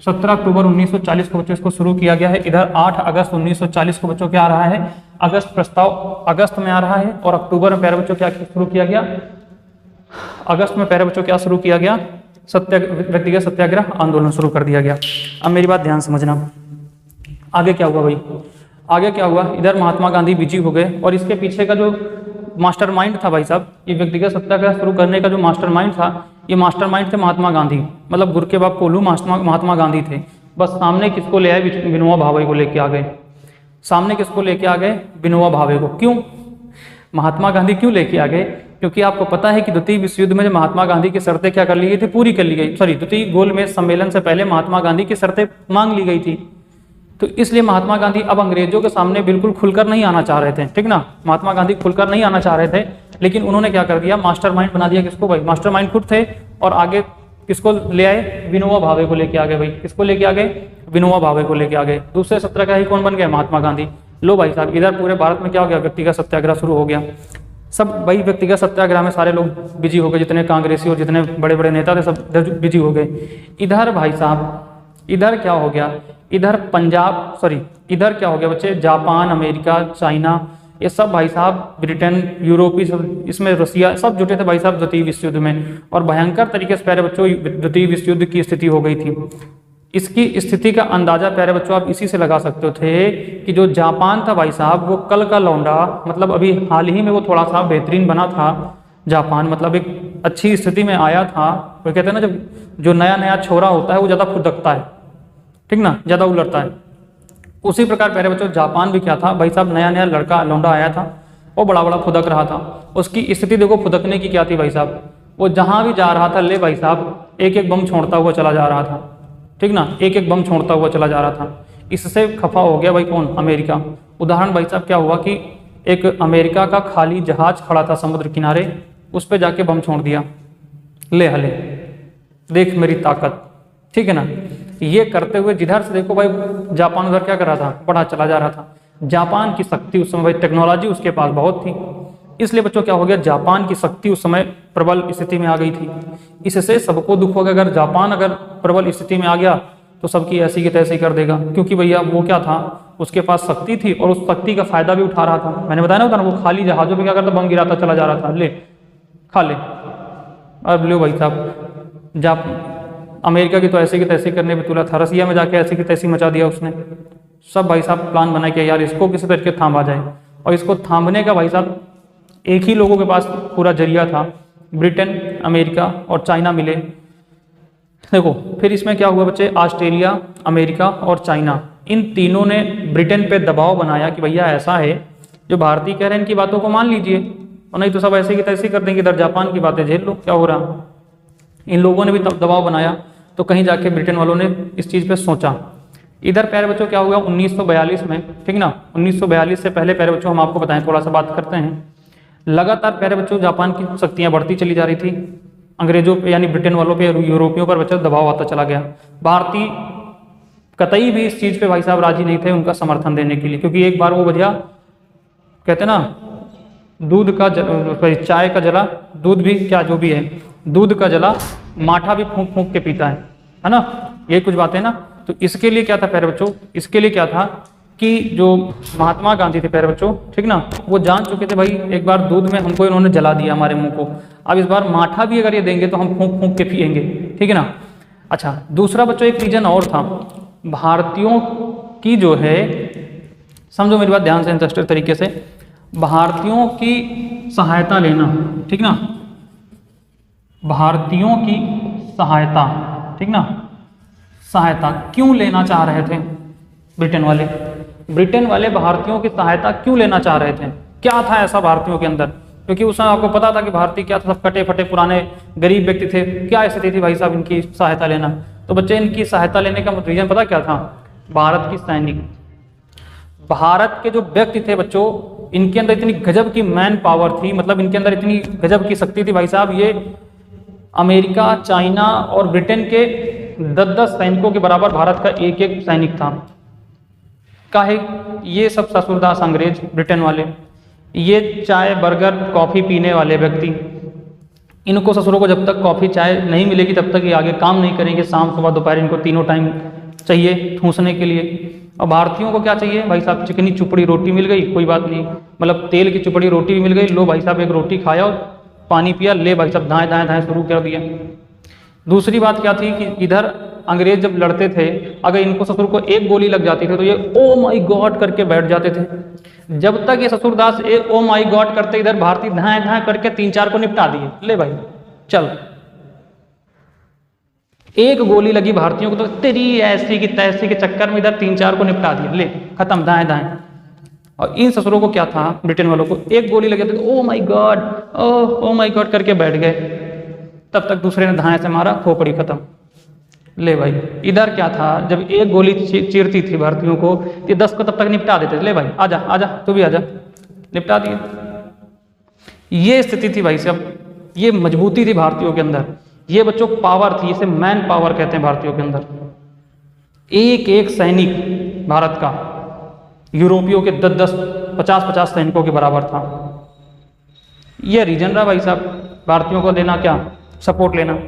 17 अक्टूबर 1940 को बच्चों इसको शुरू किया गया है। इधर 8 अगस्त 1940 को बच्चों क्या आ रहा है? अगस्त प्रस्ताव अगस्त में आ रहा है। और अक्टूबर में प्यारे बच्चों क्या शुरू किया गया? अगस्त में प्यारे बच्चों क्या शुरू किया गया? व्यक्तिगत सत्याग्रह आंदोलन शुरू कर दिया गया। अब मेरी बात ध्यान समझना, आगे क्या हुआ भाई? आगे क्या हुआ? इधर महात्मा गांधी बिजी हो गए और इसके पीछे का जो मास्टरमाइंड था भाई साहब, ये व्यक्तिगत सत्याग्रह शुरू करने का जो मास्टरमाइंड था, ये मास्टरमाइंड थे महात्मा गांधी, मतलब गुरु के बाप कोल्हू महात्मा गांधी थे। बस सामने किसको ले आए? विनोबा भावे को लेके आ गए। सामने किसको लेके आ गए? विनोबा भावे को। क्यों महात्मा गांधी क्यों लेके आ गए? क्योंकि आपको पता है कि द्वितीय विश्व युद्ध में जो महात्मा गांधी की शर्तें क्या कर ली गई थी? पूरी कर ली गई। सॉरी, द्वितीय गोलमेज सम्मेलन से पहले महात्मा गांधी की शर्तें मांग ली गई थी। तो इसलिए महात्मा गांधी अब अंग्रेजों के सामने बिल्कुल खुलकर नहीं आना चाह रहे थे, ठीक ना। महात्मा गांधी खुलकर नहीं आना चाह रहे थे, लेकिन उन्होंने क्या कर दिया? मास्टरमाइंड बना दिया। किसको भाई? मास्टरमाइंड खुद थे। और आगे किसको ले आए? विनोबा भावे को लेके आ गए भाई। किसको लेके आ गए? विनोबा भावे को लेके आ गए। दूसरे सत्याग्रही कौन बन गए? महात्मा गांधी। लो भाई साहब, इधर पूरे भारत में क्या हो गया? व्यक्तिगत सत्याग्रह शुरू हो गया। सब भाई व्यक्तिगत सत्याग्रह में सारे लोग बिजी हो गए, जितने कांग्रेसी और जितने बड़े बड़े नेता थे सब बिजी हो गए। इधर भाई साहब, इधर क्या हो गया? इधर इधर क्या हो गया बच्चे? जापान, अमेरिका, चाइना, ये सब भाई साहब, ब्रिटेन, यूरोपी सब, इसमें रसिया, सब जुटे थे भाई साहब द्वितीय विश्व युद्ध में। और भयंकर तरीके से प्यारे बच्चों द्वितीय विश्व युद्ध की स्थिति हो गई थी। इसकी स्थिति का अंदाजा प्यारे बच्चों आप इसी से लगा सकते थे कि जो जापान था भाई साहब, वो कल का लौंडा, मतलब अभी हाल ही में वो थोड़ा सा बेहतरीन बना था जापान, मतलब एक अच्छी स्थिति में आया था। वो कहते हैं ना, जब जो नया नया छोरा होता है वो ज़्यादा फुदकता है, ठीक ना, ज़्यादा उलटता है। उसी प्रकार प्यारे बच्चों जापान भी क्या था भाई साहब, नया नया लड़का लौंडा आया था, वो बड़ा बड़ा फुदक रहा था। उसकी स्थिति देखो फुदकने की क्या थी भाई साहब, वो जहाँ भी जा रहा था, ले भाई साहब एक एक बम छोड़ता हुआ चला जा रहा था, ठीक ना, एक एक बम छोड़ता हुआ चला जा रहा था। इससे खफा हो गया भाई कौन? अमेरिका। उदाहरण भाई साहब क्या हुआ कि एक अमेरिका का खाली जहाज खड़ा था समुद्र किनारे, उस पर जाके बम छोड़ दिया। ले हले, देख मेरी ताकत, ठीक है ना। ये करते हुए जिधर से देखो भाई जापान उधर क्या कर रहा था? बढ़ा चला जा रहा था। जापान की शक्ति उस समय, टेक्नोलॉजी उसके पास बहुत थी, इसलिए बच्चों क्या हो गया? जापान की शक्ति उस समय प्रबल स्थिति में आ गई थी। इससे सबको दुख हो गया, अगर जापान अगर प्रबल स्थिति में आ गया तो सबकी ऐसी की तैसी कर देगा, क्योंकि भैया वो क्या था, उसके पास शक्ति थी और उस शक्ति का फायदा भी उठा रहा था। मैंने बताया ना, वो खाली जहाजों पे क्या करता? बम गिराता चला जा रहा था, ले खा ले। अब लो भाई साहब, अमेरिका की तो ऐसे की तैसी करने पे तुला था, रसिया में जाके ऐसी की तैसी मचा दिया उसने। सब भाई साहब प्लान बना कि यार इसको किसी तरीके थामा जाए, और इसको थामने का भाई साहब एक ही लोगों के पास पूरा जरिया था, ब्रिटेन, अमेरिका और चाइना मिले। देखो फिर इसमें क्या हुआ बच्चे, ऑस्ट्रेलिया, अमेरिका और चाइना, इन तीनों ने ब्रिटेन पे दबाव बनाया कि भैया ऐसा है, जो भारतीय कह रहे हैं इनकी बातों को मान लीजिए, और नहीं तो सब ऐसे की तैसे कर देंगे, इधर जापान की बातें झेल लो, क्या हो रहा। इन लोगों ने भी दबाव बनाया, तो कहीं जाके ब्रिटेन वालों ने इस चीज़ पे सोचा। इधर प्यारे बच्चों क्या हुआ 1942 में, ठीक ना, 1942 से पहले प्यारे बच्चों हम आपको बताएं, थोड़ा सा बात करते हैं। लगातार प्यारे बच्चों जापान की शक्तियाँ बढ़ती चली जा रही थी, अंग्रेजों पे यानी ब्रिटेन वालों पे, यूरोपियों पर बच्चों दबाव आता चला गया। भारतीय कतई भी इस चीज़ पे भाई साहब राजी नहीं थे उनका समर्थन देने के लिए, क्योंकि एक बार वो भैया कहते ना, दूध का चाय का जला, दूध भी क्या जो भी है, दूध का जला माठा भी फूंक फूंक के पीता है ना, ये कुछ बातें ना। तो इसके लिए क्या था प्यारे बच्चों, इसके लिए क्या था कि जो महात्मा गांधी थे प्यारे बच्चों, ठीक ना, वो जान चुके थे भाई एक बार दूध में हमको इन्होंने जला दिया हमारे मुंह को, अब इस बार माठा भी अगर ये देंगे तो हम फूंक फूंक के पिएंगे, ठीक है ना। अच्छा, दूसरा बच्चों एक रीजन और था, भारतीयों की जो है, समझो मेरी बात ध्यान से इंटरेस्टेड तरीके से, भारतीयों की सहायता लेना, ठीक ना, भारतीयों की सहायता, ठीक ना, सहायता क्यों लेना चाह रहे थे ब्रिटेन वाले? ब्रिटेन वाले भारतीयों की सहायता क्यों लेना चाह रहे थे? क्या था ऐसा भारतीयों के अंदर? क्योंकि उस समय आपको पता था कि भारतीय क्या था, सब कटे फटे पुराने गरीब व्यक्ति थे, क्या स्थिति थी भाई साहब इनकी सहायता लेना। तो बच्चे इनकी सहायता लेने का रीजन पता क्या था? भारत की सैनिक, भारत के जो व्यक्ति थे बच्चों, इनके अंदर इतनी गजब की मैन पावर थी, मतलब इनके अंदर इतनी गजब की शक्ति थी भाई साहब, ये अमेरिका, चाइना और ब्रिटेन के 10-10 सैनिकों के बराबर भारत का एक एक सैनिक था। काहे? ये सब ससुरदास अंग्रेज ब्रिटेन वाले, ये चाय बर्गर कॉफ़ी पीने वाले व्यक्ति, इनको ससुरों को जब तक कॉफ़ी चाय नहीं मिलेगी तब तक ये आगे काम नहीं करेंगे। शाम सुबह दोपहर इनको तीनों टाइम चाहिए ठूंसने के लिए। और भारतीयों को क्या चाहिए भाई साहब? चिकनी चुपड़ी रोटी मिल गई, कोई बात नहीं, मतलब तेल की चुपड़ी रोटी भी मिल गई, लो भाई साहब एक रोटी खाया और पानी पिया, ले भाई साहब दाएँ दाएँ दाएँ शुरू कर दिया। दूसरी बात क्या थी कि इधर अंग्रेज जब लड़ते थे, अगर इनको ससुर को एक गोली लग जाती थी तो ये ओ माई गॉड करके बैठ जाते थे। जब तक ये ससुरदास एक ओ माई गॉड करते, इधर भारतीय धाए धाए करके 3-4 को निपटा दिए। ले भाई चल, एक गोली लगी भारतीयों को तो तेरी ऐसी की तैसी के चक्कर में इधर 3-4 को निपटा दिया, ले खत्म दाएं दाएं। और इन ससुरों को क्या था, ब्रिटेन वालों को एक गोली लगी तो ओ माई गॉड ओ माई गॉड करके बैठ गए। तब तक दूसरे ने धाए से मारा, खोपड़ी खत्म। ले भाई इधर क्या था, जब एक गोली चीरती थी भारतीयों को, ये 10 को तब तक निपटा देते थे। ले भाई आजा आजा तू भी आजा, निपटा दिए। ये स्थिति थी भाई साहब, ये मजबूती थी भारतीयों के अंदर, ये बच्चों पावर थी, इसे मैन पावर कहते हैं भारतीयों के अंदर। एक एक सैनिक भारत का यूरोपियों के 10-10 50-50 सैनिकों के बराबर था। यह रीजन रहा भाई साहब भारतीयों को देना, क्या सपोर्ट लेना।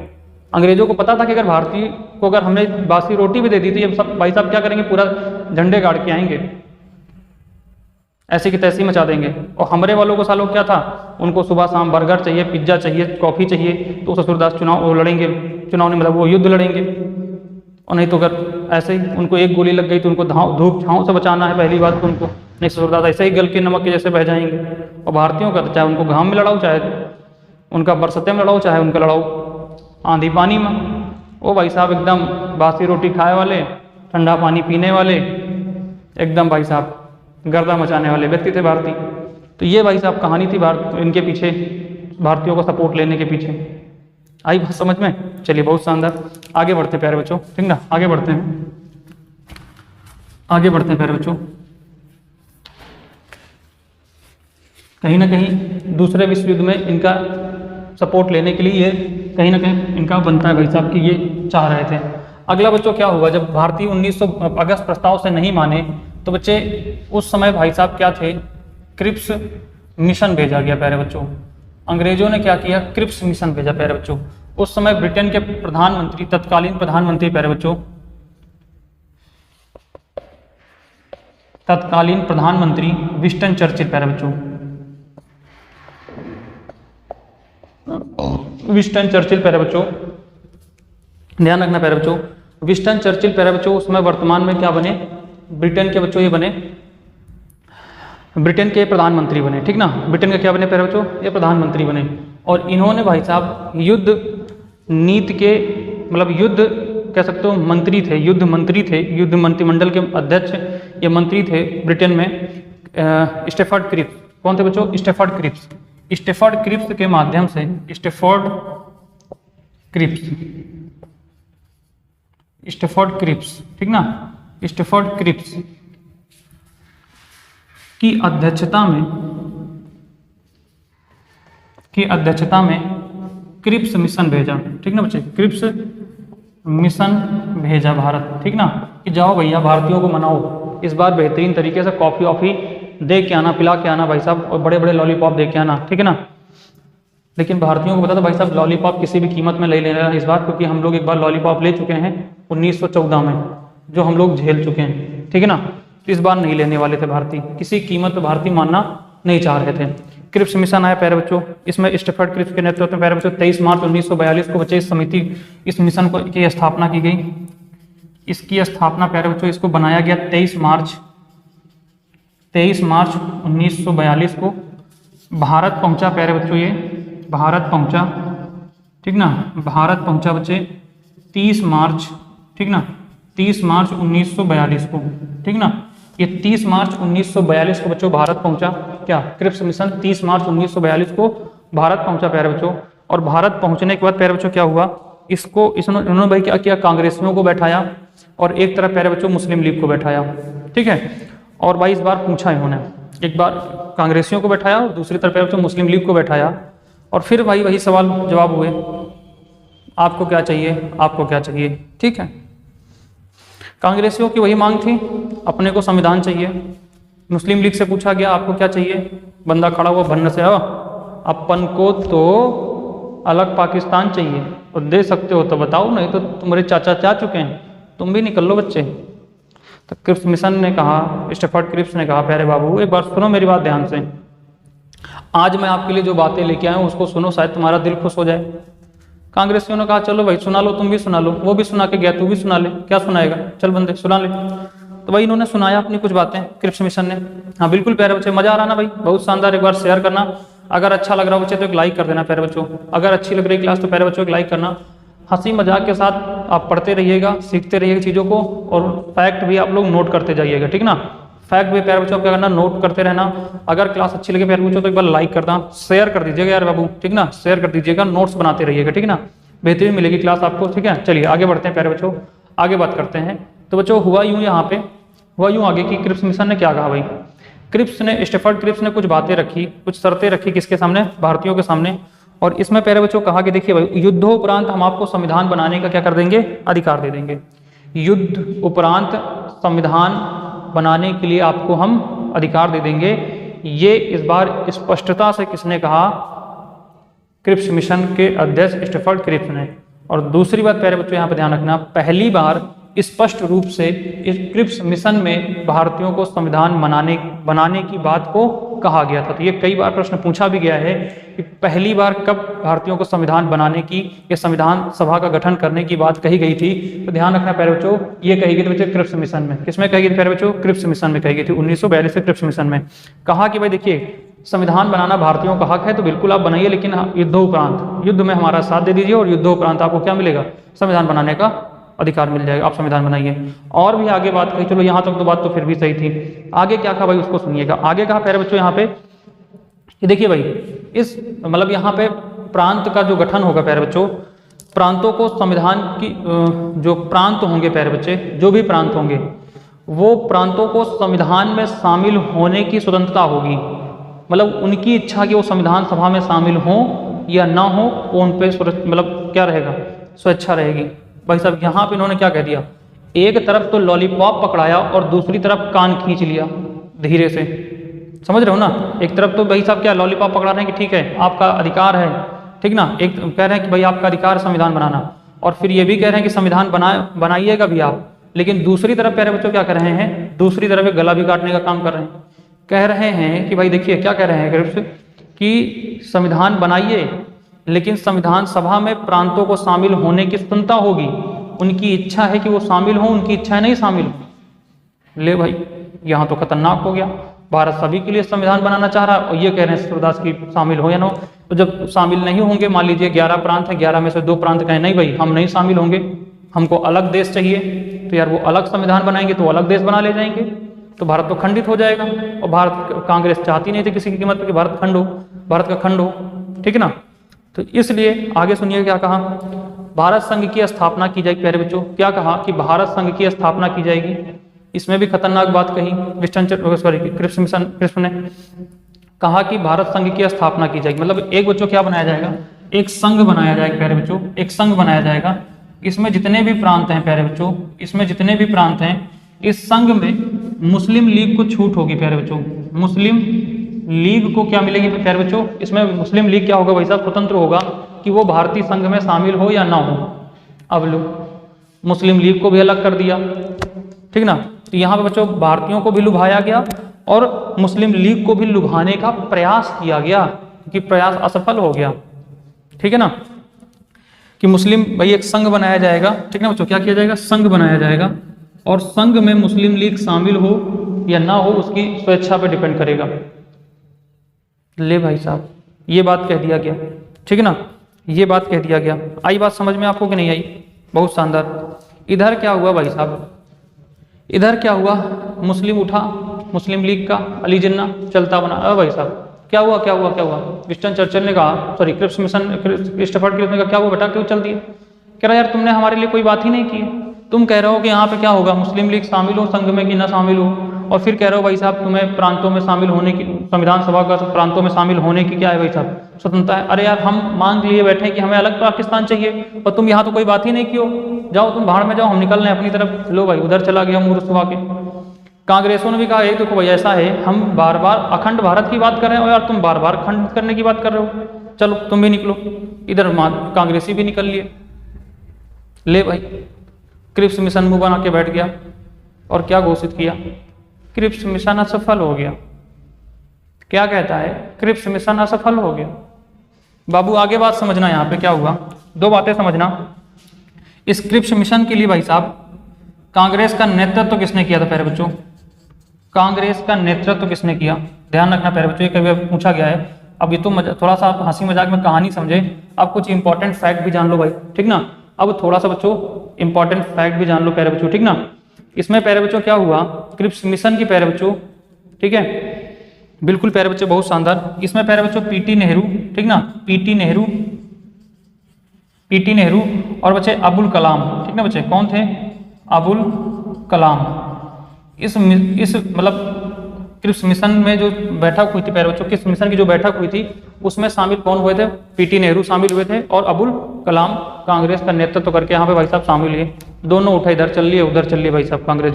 अंग्रेजों को पता था कि अगर भारतीय को अगर हमने बासी रोटी भी दे दी तो ये सब भाई साहब क्या करेंगे, पूरा झंडे गाड़ के आएंगे, ऐसी की तैसी मचा देंगे। और हमारे वालों को सालों क्या था, उनको सुबह शाम बर्गर चाहिए, पिज्जा चाहिए, कॉफ़ी चाहिए, तो ससुरदास चुनाव वो लड़ेंगे, चुनाव नहीं मतलब वो युद्ध लड़ेंगे। और नहीं तो अगर ऐसे ही उनको एक गोली लग गई तो उनको धूप छाँव से बचाना है पहली बात तो उनको, नहीं ससुरदास ऐसे ही गल के नमक के जैसे बह जाएंगे। और भारतीयों का तो चाहे उनको घाम में लड़ाओ, चाहे उनका बरसते में लड़ाओ, चाहे उनका लड़ाओ आंधी पानी में, वो भाई साहब एकदम बासी रोटी खाए वाले, ठंडा पानी पीने वाले, एकदम भाई साहब गर्दा मचाने वाले व्यक्ति थे भारतीय। तो ये भाई साहब कहानी थी भारत इनके पीछे, भारतीयों को सपोर्ट लेने के पीछे। आई बात समझ में? चलिए बहुत शानदार, आगे बढ़ते प्यारे बच्चों, ठीक ना, आगे बढ़ते हैं, आगे बढ़ते हैं प्यारे बच्चों। कहीं ना कहीं दूसरे विश्व युद्ध में इनका सपोर्ट लेने के लिए ये कहीं ना कहीं इनका बनता है भाई साहब कि ये चाह रहे थे। अगला बच्चों क्या हुआ, जब भारतीय 1900 अगस्त प्रस्ताव से नहीं माने तो बच्चे उस समय भाई साहब क्या थे, क्रिप्स मिशन भेजा गया प्यारे बच्चों। अंग्रेजों ने क्या किया, क्रिप्स मिशन भेजा प्यारे बच्चों। उस समय ब्रिटेन के प्रधानमंत्री, तत्कालीन प्रधानमंत्री प्यारे बच्चों, तत्कालीन प्रधानमंत्री विंस्टन चर्चिल प्यारे बच्चों, विंस्टन चर्चिल प्यारे बच्चों, ध्यान रखना प्यारे बच्चों, विंस्टन चर्चिल प्यारे बच्चों उस समय वर्तमान में क्या बने, ब्रिटेन के बच्चों ये बने, ब्रिटेन के प्रधानमंत्री बने, ठीक ना। ब्रिटेन के क्या बने प्यारे बच्चों, ये प्रधानमंत्री बने। और इन्होंने भाई साहब युद्ध नीति के मतलब युद्ध कह सकते हो मंत्री थे, युद्ध मंत्री थे, युद्ध मंत्रिमंडल के अध्यक्ष ये मंत्री थे ब्रिटेन में, स्टेफर्ड क्रिप्स। कौन थे बच्चों, स्टेफर्ड क्रिप्स। स्टेफर्ड क्रिप्स के माध्यम से, स्टेफर्ड क्रिप्स, स्टेफर्ड क्रिप्स, ठीक ना, स्टेफर्ड क्रिप्स की अध्यक्षता में क्रिप्स मिशन भेजा, ठीक ना बच्चे, क्रिप्स मिशन भेजा भारत, ठीक ना, कि जाओ भैया भारतीयों को मनाओ, इस बार बेहतरीन तरीके से कॉफ़ी वॉफ़ी दे के आना, पिला के आना भाई साहब, और बड़े बड़े लॉलीपॉप दे के आना, ठीक है ना। लेकिन भारतीयों को पता था भाई साहब लॉलीपॉप किसी भी कीमत में ले लेना इस बार, क्योंकि हम लोग एक बार लॉलीपॉप ले चुके हैं 1914 में, जो हम लोग झेल चुके हैं, ठीक है ना। इस बार नहीं लेने वाले थे भारतीय, किसी कीमत पर भारतीय मानना नहीं चाह रहे थे। क्रिप्स मिशन आया प्यारे बच्चों, इसमें स्टेफर्ड क्रिप्स के नेतृत्व में प्यारे बच्चों 23 मार्च 1942 को बच्चे इस मिशन को की स्थापना की गई। इसकी स्थापना प्यारे बच्चों इसको बनाया गया 23 मार्च 1942 को भारत पहुंचा प्यारे बच्चों, ये भारत पहुंचा, ठीक ना, भारत पहुंचा बच्चे 30 मार्च, ठीक ना, 30 मार्च 1942 को, ठीक ना, ये 30 मार्च 1942 को बच्चों भारत पहुंचा, क्या क्रिप्स मिशन 30 मार्च 1942 को भारत पहुंचा प्यारे बच्चों। और भारत पहुंचने के बाद प्यारे बच्चों क्या हुआ, इन्होंने भाई क्या किया, कांग्रेसियों को बैठाया और एक तरफ प्यारे बच्चों मुस्लिम लीग को बैठाया, ठीक है। और भाई इस बार पूछा इन्होंने, एक बार कांग्रेसियों को बैठाया और दूसरी तरफ प्यारे बच्चों मुस्लिम लीग को बैठाया, और फिर भाई वही सवाल जवाब हुए, आपको क्या चाहिए, आपको क्या चाहिए, ठीक है। कांग्रेसियों की वही मांग थी, अपने को संविधान चाहिए। मुस्लिम लीग से पूछा गया आपको क्या चाहिए, बंदा खड़ा हुआ भन्ना से, अपन को तो अलग पाकिस्तान चाहिए, और दे सकते हो तो बताओ, नहीं तो तुम्हारे चाचा जा चुके हैं, तुम भी निकल लो बच्चे। तो क्रिप्स मिशन ने कहा, स्टेफर्ड क्रिप्स ने कहा, प्यारे बाबू एक बार सुनो मेरी बात ध्यान से, आज मैं आपके लिए जो बातें लेके आया हूँ उसको सुनो, शायद तुम्हारा दिल खुश हो जाए। कांग्रेसियों ने कहा चलो भाई सुना लो, तुम भी सुना लो, वो भी सुना के गया, तू भी सुना ले, क्या सुनाएगा, चल बंदे सुना ले। तो भाई इन्होंने सुनाया अपनी कुछ बातें, क्रिप्स मिशन ने। हाँ बिल्कुल प्यारे बच्चे, मजा आ रहा ना भाई, बहुत शानदार, एक बार शेयर करना, अगर अच्छा लग रहा हो बच्चे तो एक लाइक कर देना प्यारे बच्चों, अगर अच्छी लग रही क्लास तो प्यारे बच्चों एक लाइक करना। हंसी मजाक के साथ आप पढ़ते रहिएगा, सीखते रहिएगा चीज़ों को, और फैक्ट भी आप लोग नोट करते जाइएगा, ठीक ना। फैक्ट भी प्यारे बच्चों क्या करना, नोट करते रहना। अगर क्लास अच्छी लगे प्यारे बच्चों तो एक बार लाइक करना, शेयर कर दीजिएगा यार बाबू, ठीक ना, शेयर कर दीजिएगा, नोट्स बनाते रहिएगा, ठीक ना, बेहतरीन मिलेगी क्लास आपको, ठीक है। चलिए आगे बढ़ते हैं प्यारे बच्चों, आगे बात करते हैं। तो बच्चों हुआ यूं, यहाँ पे हुआ यूं आगे कि क्रिप्स मिशन ने क्या कहा भाई, क्रिप्स ने, स्टेफर्ड क्रिप्स ने कुछ बातें रखी, कुछ शर्तें रखी, किसके सामने, भारतीयों के सामने। और इसमें प्यारे बच्चों कहा कि देखिए भाई, युद्धोपरांत हम आपको संविधान बनाने का क्या कर देंगे, अधिकार दे देंगे। युद्ध उपरांत संविधान बनाने के लिए आपको हम अधिकार दे देंगे। ये इस बार स्पष्टता से किसने कहा, क्रिप्स मिशन के अध्यक्ष स्टेफर्ड क्रिप्स ने। और दूसरी बात प्यारे बच्चों यहाँ पे ध्यान रखना, पहली बार स्पष्ट रूप से इस क्रिप्स मिशन में भारतीयों को संविधान बनाने की बात को कहा गया था। तो ये कई बार प्रश्न पूछा भी गया है कि पहली बार कब भारतीयों को संविधान बनाने की या संविधान सभा का गठन करने की बात कही गई थी। तो ध्यान रखना प्यारे बच्चों, ये कही गई थी बच्चों क्रिप्स मिशन में। किसमें कही गई थी प्यारे बच्चों, क्रिप्स मिशन में कही गई थी 1942 से क्रिप्स मिशन में। कहा कि भाई देखिए, संविधान बनाना भारतीयों का हक है, तो बिल्कुल आप बनाइए, लेकिन युद्धोपरांत, युद्ध में हमारा साथ दे दीजिए, और युद्धोपरांत आपको क्या मिलेगा, संविधान बनाने का अधिकार मिल जाएगा, आप संविधान बनाइए। और भी आगे बात कही, चलो यहाँ तक तो बात तो फिर भी सही थी, आगे क्या कहा भाई उसको सुनिएगा। आगे कहा प्यारे बच्चों यहाँ पे कि देखिए भाई, इस मतलब यहाँ पे प्रांत का जो गठन होगा प्यारे बच्चों, प्रांतों को संविधान की जो प्रांत होंगे प्यारे बच्चे, जो भी प्रांत होंगे, वो प्रांतों को संविधान में शामिल होने की स्वतंत्रता होगी। मतलब उनकी इच्छा कि वो संविधान सभा में शामिल हो या ना हो, वो उन पे मतलब क्या रहेगा, स्वेच्छा रहेगी। भाई साहब यहाँ पे इन्होंने क्या कह दिया, एक तरफ तो लॉलीपॉप पकड़ाया और दूसरी तरफ कान खींच लिया धीरे से, समझ रहे हो ना। एक तरफ तो भाई साहब क्या लॉलीपॉप पकड़ा रहे हैं कि ठीक है आपका अधिकार है, ठीक ना, एक कह रहे हैं कि भाई आपका अधिकार है संविधान बनाना, और फिर ये भी कह रहे हैं कि संविधान बनाइएगा भी आप। लेकिन दूसरी तरफ प्यारे बच्चों क्या कर रहे हैं, दूसरी तरफ एक गला भी काटने का काम कर रहे हैं। कह रहे हैं कि भाई देखिए क्या कह रहे हैं कि संविधान बनाइए, लेकिन संविधान सभा में प्रांतों को शामिल होने की स्वतंत्रता होगी। उनकी इच्छा है कि वो शामिल हो, उनकी इच्छा है नहीं शामिल हो। ले भाई, यहाँ तो खतरनाक हो गया। भारत सभी के लिए संविधान बनाना चाह रहा है, और ये कह रहे हैं सूरदास की शामिल हो या ना हो। तो जब शामिल नहीं होंगे, मान लीजिए 11 प्रांत है, 11 में से 2 प्रांत कहें नहीं भाई हम नहीं शामिल होंगे, हमको अलग देश चाहिए, तो यार वो अलग संविधान बनाएंगे तो अलग देश बना ले जाएंगे, तो भारत तो खंडित हो जाएगा। और भारत, कांग्रेस चाहती नहीं थी किसी की कीमत पर कि भारत खंड हो, भारत का खंड हो, ठीक ना। तो इसलिए आगे सुनिए क्या कहा, भारत संघ की स्थापना की जाएगी। प्यारे बच्चों क्या कहा कि भारत संघ की स्थापना की जाएगी। इसमें भी खतरनाक बात कही क्रिप्स ने कहा कि भारत संघ की स्थापना की जाएगी। मतलब एक बच्चों क्या बनाया जाएगा, एक संघ बनाया जाएगा प्यारे बच्चों, एक संघ बनाया जाएगा। इसमें जितने भी प्रांत हैं प्यारे बच्चों, इसमें जितने भी प्रांत हैं, इस संघ में मुस्लिम लीग को छूट होगी प्यारे बच्चों। मुस्लिम लीग को क्या मिलेगी प्यारे बच्चों, इसमें मुस्लिम लीग क्या होगा भाई साहब, स्वतंत्र होगा कि वो भारतीय संघ में शामिल हो या ना हो। अब लो मुस्लिम लीग को भी अलग कर दिया, ठीक ना। तो यहाँ पे बच्चों भारतीयों को भी लुभाया गया और मुस्लिम लीग को भी लुभाने का प्रयास किया गया, कि प्रयास असफल हो गया, ठीक है ना। कि मुस्लिम भाई एक संघ बनाया जाएगा, ठीक ना बच्चों, क्या किया जाएगा, संघ बनाया जाएगा, और संघ में मुस्लिम लीग शामिल हो या ना हो उसकी स्वेच्छा पे डिपेंड करेगा। ले भाई साहब ये बात कह दिया गया, ठीक है ना, ये बात कह दिया गया। आई बात समझ में आपको कि नहीं आई, बहुत शानदार। इधर क्या हुआ भाई साहब, इधर क्या हुआ, मुस्लिम उठा, मुस्लिम लीग का अली जिन्ना चलता बना। अरे भाई साहब क्या हुआ क्या हुआ क्या हुआ, विंस्टन चर्चिल ने कहा, sorry Cripps mission, Stafford Cripps ने कहा क्या हुआ बेटा, क्यों चल दिए। कह रहा यार तुमने हमारे लिए कोई बात ही नहीं की है, तुम कह रहे हो कि यहाँ पे क्या होगा, मुस्लिम लीग शामिल हो संघ में कि ना शामिल हो, और फिर कह रहे हो भाई साहब तुम्हें प्रांतों में शामिल होने की, संविधान सभा का प्रांतों में शामिल होने की क्या है भाई साहब, स्वतंत्रता है। अरे यार हम मांग लिए बैठे हैं कि हमें अलग पाकिस्तान चाहिए और तुम यहाँ तो कोई बात ही नहीं की हो, जाओ तुम बाहर में जाओ, हम निकल रहे हैं अपनी तरफ। लो भाई उधर चला गया मूर्ख सुबह के। कांग्रेसों ने भी कहा देखो भाई ऐसा है, हम बार बार अखंड भारत की बात कर रहे हैं और यार तुम बार बार खंड करने की बात कर रहे हो, चलो तुम भी निकलो। इधर कांग्रेसी भी निकल लिए। ले भाई क्रिप्स मिशन मुंह बना के बैठ गया और क्या घोषित किया, क्रिप्स मिशन असफल हो गया। क्या कहता है, क्रिप्स मिशन असफल हो गया। बाबू आगे बात समझना, यहाँ पे क्या हुआ, दो बातें समझना। इस क्रिप्स मिशन के लिए भाई साहब कांग्रेस का नेतृत्व किसने किया था प्यारे बच्चों, कांग्रेस का नेतृत्व किसने किया, ध्यान रखना प्यारे बच्चों, ये कभी पूछा गया है। अब ये तो थोड़ा सा आप हंसी मजाक में कहानी समझे, अब कुछ इंपॉर्टेंट फैक्ट भी जान लो भाई, ठीक ना। अब थोड़ा सा बच्चों इंपॉर्टेंट फैक्ट भी जान लो प्यारे बच्चों, ठीक ना। इसमें प्यारे बच्चों क्या हुआ, क्रिप्स मिशन की प्यारे बच्चों, ठीक है, बिल्कुल प्यारे बच्चों बहुत शानदार। इसमें प्यारे बच्चों पीटी नेहरू, ठीक ना, पीटी नेहरू और बच्चे अबुल कलाम, ठीक ना बच्चे, कौन थे, अबुल कलाम। इस मतलब क्रिप्स मिशन में जो बैठक हुई थी प्यारे बच्चों, क्रिप्स मिशन की जो बैठक हुई थी उसमें शामिल कौन हुए थे, पीटी नेहरू शामिल हुए थे और अबुल कलाम कांग्रेस का नेतृत्व करके यहाँ पे भाई साहब शामिल हुए। दोनों उठे, इधर चल लिए उधर चल लिए भाई साहब, कांग्रेस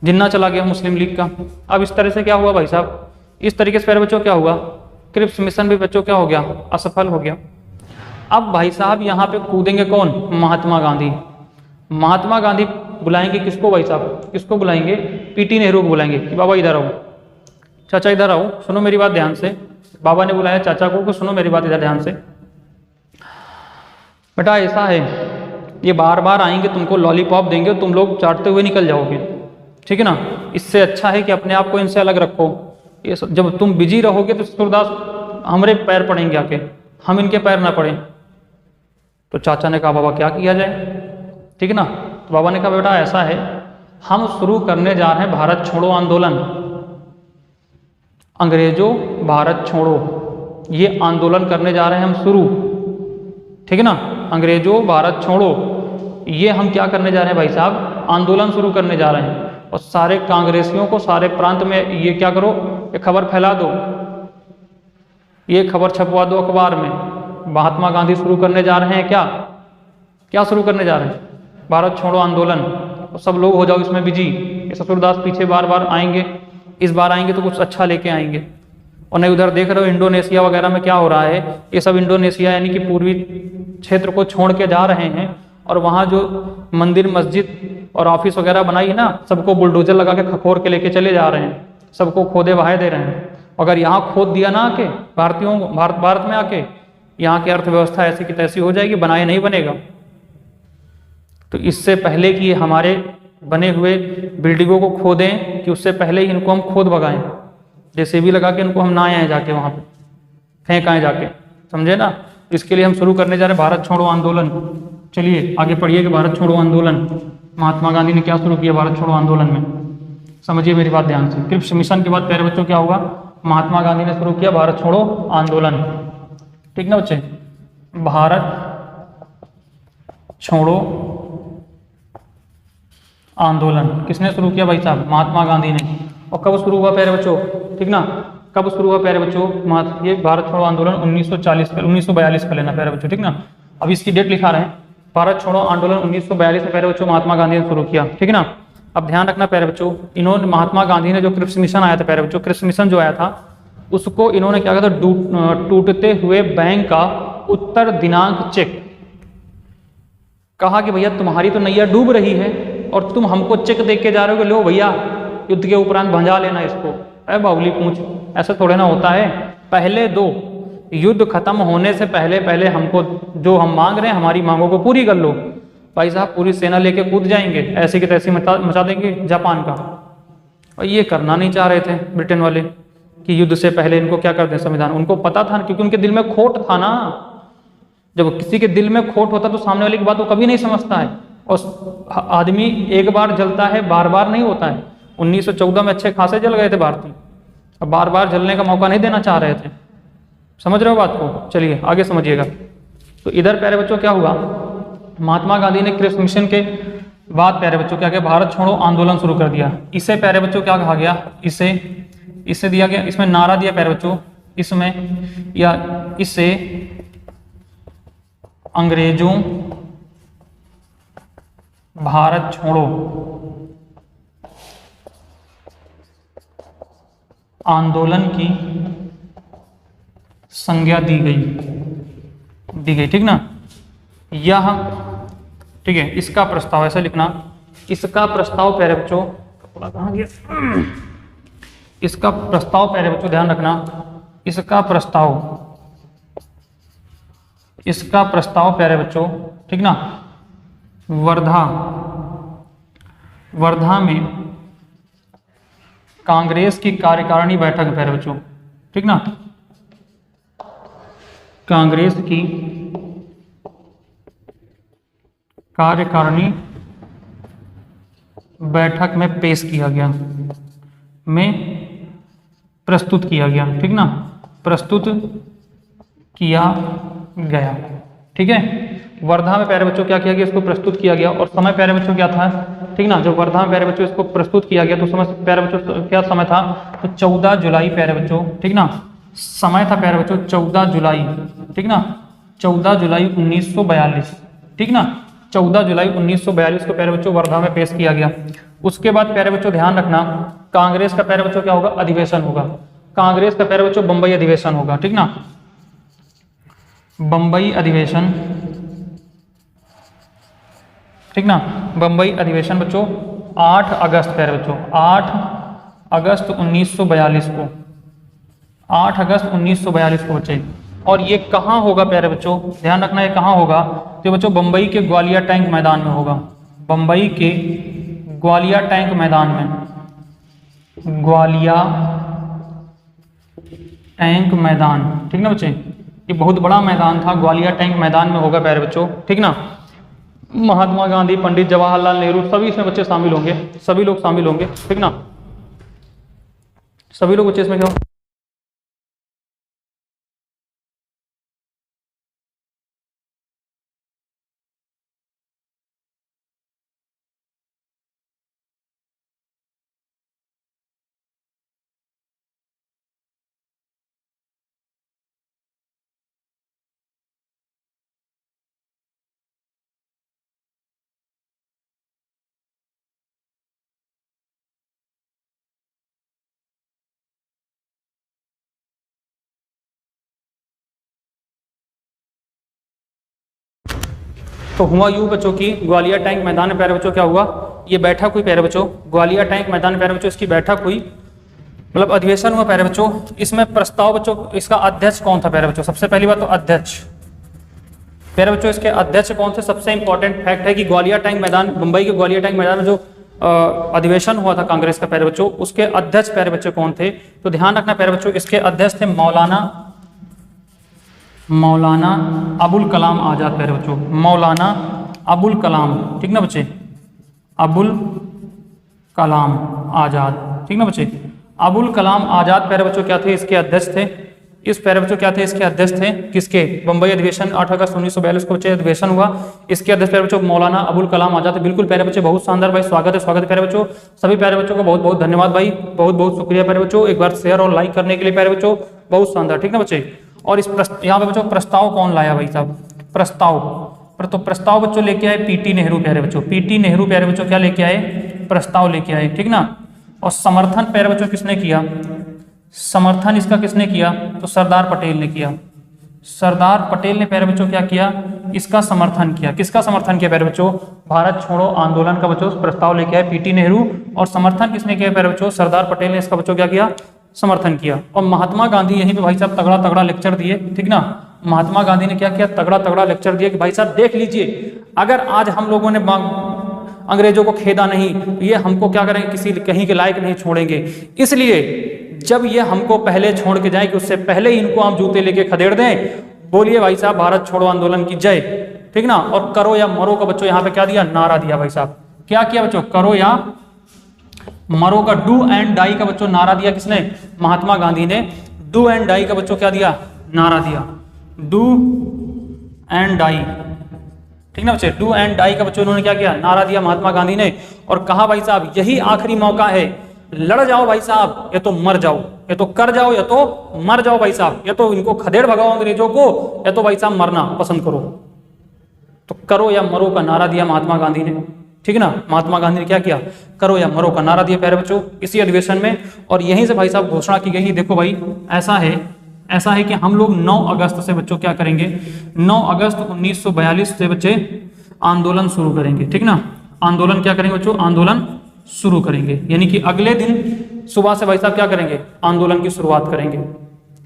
जिन्ना चला गया मुस्लिम लीग का। अब इस तरह से क्या हुआ भाई साहब, इस तरीके से प्यारे बच्चों क्या हुआ, क्रिप्स मिशन भी बच्चों क्या हो गया, असफल हो गया। अब भाई साहब यहाँ पे कूदेंगे कौन, महात्मा गांधी। महात्मा गांधी बुलाएंगे किसको भाई साहब, किसको बुलाएंगे, पीटी नेहरू को बुलाएंगे कि बाबा इधर आओ, चाचा इधर आओ, सुनो मेरी बात ध्यान से। बाबा ने बुलाया चाचा को कि सुनो मेरी बात इधर ध्यान से, बेटा ऐसा है ये बार बार आएंगे तुमको लॉलीपॉप देंगे, तुम लोग चाटते हुए निकल जाओगे, ठीक है ना। इससे अच्छा है कि अपने आप को इनसे अलग रखो। ये जब तुम बिजी रहोगे तो सूरदास हमारे पैर पड़ेंगे आके, हम इनके पैर ना पड़े। तो चाचा ने कहा बाबा क्या किया जाए, ठीक है ना। तो बाबा ने कहा बेटा ऐसा है, हम शुरू करने जा रहे हैं भारत छोड़ो आंदोलन, अंग्रेजों भारत छोड़ो, ये आंदोलन करने जा रहे हैं हम शुरू, ठीक है ना। अंग्रेजों भारत छोड़ो, ये हम क्या करने जा रहे हैं भाई साहब, आंदोलन शुरू करने जा रहे हैं। और सारे कांग्रेसियों को सारे प्रांत में ये क्या करो, ये खबर फैला दो, ये खबर छपवा दो अखबार में, महात्मा गांधी शुरू करने जा रहे हैं क्या, क्या शुरू करने जा रहे हैं, भारत छोड़ो आंदोलन। और सब लोग हो जाओ इसमें बिजी। ये सूरदास पीछे बार बार आएंगे, इस बार आएंगे तो कुछ अच्छा लेके आएंगे। और नहीं उधर देख रहे हो इंडोनेशिया वगैरह में क्या हो रहा है, ये सब इंडोनेशिया यानी कि पूर्वी क्षेत्र को छोड़ के जा रहे हैं और वहाँ जो मंदिर मस्जिद और ऑफिस वगैरह बनाई है ना, सबको बुलडोजर लगा के खखोर के लेके चले जा रहे हैं, सबको खोदे बहाए दे रहे हैं। अगर यहाँ खोद दिया ना आके भारतीयों को, भारत में आके, यहाँ की अर्थव्यवस्था ऐसी की तैसी हो जाएगी, बनाए नहीं बनेगा। तो इससे पहले कि हमारे बने हुए बिल्डिंगों को खोदें, कि उससे पहले ही इनको हम खोद भगाएं, जैसे भी लगा के इनको हम ना आए जाके वहाँ पे फेंक आए जाके, समझे ना। इसके लिए हम शुरू करने जा रहे हैं भारत छोड़ो आंदोलन। चलिए आगे पढ़िए कि भारत छोड़ो आंदोलन, महात्मा गांधी ने क्या शुरू किया भारत छोड़ो आंदोलन में, समझिए मेरी बात ध्यान से। क्रिप्स मिशन के बाद प्यारे बच्चों क्या होगा, महात्मा गांधी ने शुरू किया भारत छोड़ो आंदोलन, ठीक ना बच्चे। भारत छोड़ो आंदोलन किसने शुरू किया भाई साहब, महात्मा गांधी ने। और कब शुरू हुआ प्यारे बच्चों, ठीक ना, कब शुरू हुआ प्यारे बच्चों, ये भारत छोड़ो आंदोलन 1942 का लेना प्यारे बच्चों, ठीक ना। अब इसकी डेट लिखा रहे हैं, भारत छोड़ो आंदोलन 1942 में प्यारे बच्चों महात्मा गांधी ने शुरू किया, ठीक है ना। अब ध्यान रखना प्यारे बच्चों, इन्होंने महात्मा गांधी ने जो क्रिप्स मिशन आया था प्यारे बच्चों, क्रिप्स मिशन जो आया था उसको इन्होंने क्या कहा था, टूटते हुए बैंक का उत्तर दिनांक चेक, कहा कि भैया तुम्हारी तो नैया डूब रही है और तुम हमको चेक देख के जा रहे हो कि लो भैया युद्ध के उपरांत भंजा लेना इसको। अरे बावली पूछ, ऐसा थोड़े ना होता है। पहले दो युद्ध खत्म होने से पहले हमको जो हम मांग रहे हैं हमारी मांगों को पूरी कर लो। भाई साहब पूरी सेना लेके कूद जाएंगे, ऐसे की तैसी मचा देंगे जापान का। और ये करना नहीं चाह रहे थे ब्रिटेन वाले कि युद्ध से पहले इनको क्या कर दें संविधान। उनको पता था क्योंकि उनके दिल में खोट था ना। जब किसी के दिल में खोट होता तो सामने वाले की बात वो कभी नहीं समझता है। और आदमी एक बार जलता है, बार बार नहीं होता है। 1914 में अच्छे खासे जल गए थे भारतीय, अब बार बार जलने का मौका नहीं देना चाह रहे थे। समझ रहे हो बात को? चलिए आगे समझिएगा। तो इधर प्यारे बच्चों क्या हुआ, महात्मा गांधी ने क्रिप्स मिशन के बाद प्यारे बच्चों क्या किया, भारत छोड़ो आंदोलन शुरू कर दिया। इसे प्यारे बच्चों क्या कहा गया, इसे दिया गया, इसमें नारा दिया प्यारे बच्चों, इसमें या इसे अंग्रेजों भारत छोड़ो आंदोलन की संज्ञा दी गई, ठीक ना। यह ठीक है, इसका प्रस्ताव ऐसे लिखना, इसका प्रस्ताव प्यारे बच्चों, कहाँ गया, इसका प्रस्ताव प्यारे बच्चों ध्यान रखना, इसका प्रस्ताव प्यारे बच्चों, ठीक ना, वर्धा में कांग्रेस की कार्यकारिणी बैठक है प्यारे बच्चों, ठीक ना, कांग्रेस की कार्यकारिणी बैठक में पेश किया गया, में प्रस्तुत किया गया, ठीक ना, प्रस्तुत किया गया, ठीक है। वर्धा में प्यारे बच्चों क्या किया गया, इसको प्रस्तुत किया गया, और समय प्यारे बच्चों क्या था, ठीक ना, जो वर्धा में प्यारे बच्चों इसको प्रस्तुत किया गया तो समय प्यारे बच्चों क्या समय था, तो 14 जुलाई प्यारे बच्चों, ठीक ना, समय था प्यारे बच्चों 14 जुलाई, ठीक ना, 14 जुलाई 1942, ठीक ना, 14 जुलाई 1942 को प्यारे बच्चों वर्धा में पेश किया गया। उसके बाद प्यारे बच्चों ध्यान रखना, कांग्रेस का प्यारे बच्चों क्या होगा, अधिवेशन होगा, कांग्रेस का प्यारे बच्चों बंबई अधिवेशन होगा, ठीक ना, बंबई अधिवेशन, ठीक ना, बंबई अधिवेशन बच्चों 8 अगस्त प्यारे बच्चों, 8 अगस्त 1942 को, 8 अगस्त 1942 को बच्चे। और ये कहाँ होगा प्यारे बच्चों, ध्यान रखना, ये कहाँ होगा, तो बच्चों बंबई के ग्वालिया टैंक मैदान में होगा, बंबई के ग्वालिया टैंक मैदान में, ग्वालिया टैंक मैदान, ठीक ना बच्चे, ये बहुत बड़ा मैदान था, ग्वालिया टैंक मैदान में होगा प्यारे बच्चों, ठीक ना। महात्मा गांधी, पंडित जवाहरलाल नेहरू सभी इसमें बच्चे शामिल होंगे, सभी लोग शामिल होंगे, ठीक ना, सभी लोग बच्चे इसमें क्या तो हुआ यूं बच्चों की ग्वालियर टैंक मैदान में प्यारे बच्चों क्या हुआ, ये बैठक हुई प्यारे बच्चों, ग्वालियर टैंक मैदान में प्यारे बच्चों इसकी बैठक हुई, मतलब अधिवेशन हुआ प्यारे बच्चों। इसमें प्रस्ताव बच्चों, इसका अध्यक्ष कौन था प्यारे बच्चों, सबसे पहली बात तो अध्यक्ष प्यारे बच्चों, इसके अध्यक्ष कौन थे, सबसे इंपॉर्टेंट फैक्ट है कि ग्वालियर टैंक मैदान, मुंबई के ग्वालियर टैंक मैदान में जो अधिवेशन हुआ था कांग्रेस का प्यारे बच्चों, उसके अध्यक्ष प्यारे बच्चों कौन थे, तो ध्यान रखना प्यारे बच्चों, इसके अध्यक्ष थे मौलाना अबुल कलाम आजाद प्यारे बच्चों, मौलाना अबुल कलाम, ठीक ना बच्चे, अबुल कलाम आजाद, ठीक ना बच्चे, अबुल कलाम आजाद प्यारे बच्चों क्या थे, इसके अध्यक्ष थे, इस प्यारे बच्चों क्या थे, इसके अध्यक्ष थे, किसके, बंबई अधिवेशन 8 अगस्त 1942 को बच्चे अधिवेशन हुआ, इसके अध्यक्ष प्यारे बच्चों मौलाना अबुल कलाम आजाद। बिल्कुल प्यारे बच्चे, बहुत शानदार भाई, स्वागत है प्यारे बच्चों, सभी प्यारे बच्चों को बहुत बहुत धन्यवाद भाई, बहुत बहुत शुक्रिया प्यारे बच्चों, एक बार शेयर और लाइक करने के लिए प्यारे बच्चों, बहुत शानदार, ठीक ना बच्चे। और इस यहाँ पे बच्चों प्रस्ताव कौन लाया भाई साहब, प्रस्ताव तो प्रस्ताव बच्चों लेके आए पीटी नेहरू प्यारे बच्चों, पीटी नेहरू प्यारे बच्चों क्या लेके आए, प्रस्ताव लेके आए, ठीक ना। और समर्थन प्यारे बच्चों किसने किया, समर्थन इसका किसने किया, तो सरदार पटेल ने किया, सरदार पटेल ने प्यारे बच्चों क्या किया, इसका समर्थन किया, किसका समर्थन किया प्यारे बच्चों, भारत छोड़ो आंदोलन का बच्चों प्रस्ताव लेके आए पीटी नेहरू, और समर्थन किसने किया प्यारे बच्चों, सरदार पटेल ने इसका बच्चों क्या किया, समर्थन किया। और महात्मा गांधी यहीं पे भाई साहब तगड़ा तगड़ा लेक्चर दिए, ठीक ना, महात्मा गांधी ने क्या किया, तगड़ा तगड़ा लेक्चर दिया कि भाई साहब देख लीजिए, अगर आज हम लोगों ने अंग्रेजों को खेदा नहीं, ये हमको क्या करेंगे, किसी कहीं के लायक नहीं छोड़ेंगे, इसलिए जब ये हमको पहले छोड़ के जाए कि उससे पहले ही इनको हम जूते लेके खदेड़ दें, बोलिए भाई साहब भारत छोड़ो आंदोलन की जय, ठीक ना। और करो या मरो का बच्चों यहाँ पे क्या दिया, नारा दिया भाई साहब, क्या किया बच्चों, करो या मरो का, डू एंड डाई का बच्चों नारा दिया किसने, महात्मा गांधी ने, डू एंड डाई का बच्चों क्या दिया, नारा दिया, डू एंड डाई ठीक ना बच्चे। डू एंड डाई का बच्चों उन्होंने क्या किया, नारा दिया महात्मा गांधी ने और कहा भाई साहब यही आखिरी मौका है, लड़ जाओ भाई साहब या तो मर जाओ, या तो कर जाओ या तो मर जाओ भाई साहब, या तो इनको खदेड़ भगाओ अंग्रेजों को या तो भाई साहब मरना पसंद करो। तो करो या मरो का नारा दिया महात्मा गांधी ने, ठीक ना। महात्मा गांधी ने क्या किया, करो या मरो का नारा दिया प्यारे बच्चों इसी अधिवेशन में। और यहीं से भाई साहब घोषणा की गई, देखो भाई ऐसा है कि हम लोग 9 अगस्त से बच्चों क्या करेंगे, 9 अगस्त 1942 से बच्चे आंदोलन शुरू करेंगे, ठीक ना। आंदोलन क्या करेंगे बच्चों, आंदोलन शुरू करेंगे, यानी कि अगले दिन सुबह से भाई साहब क्या करेंगे, आंदोलन की शुरुआत करेंगे।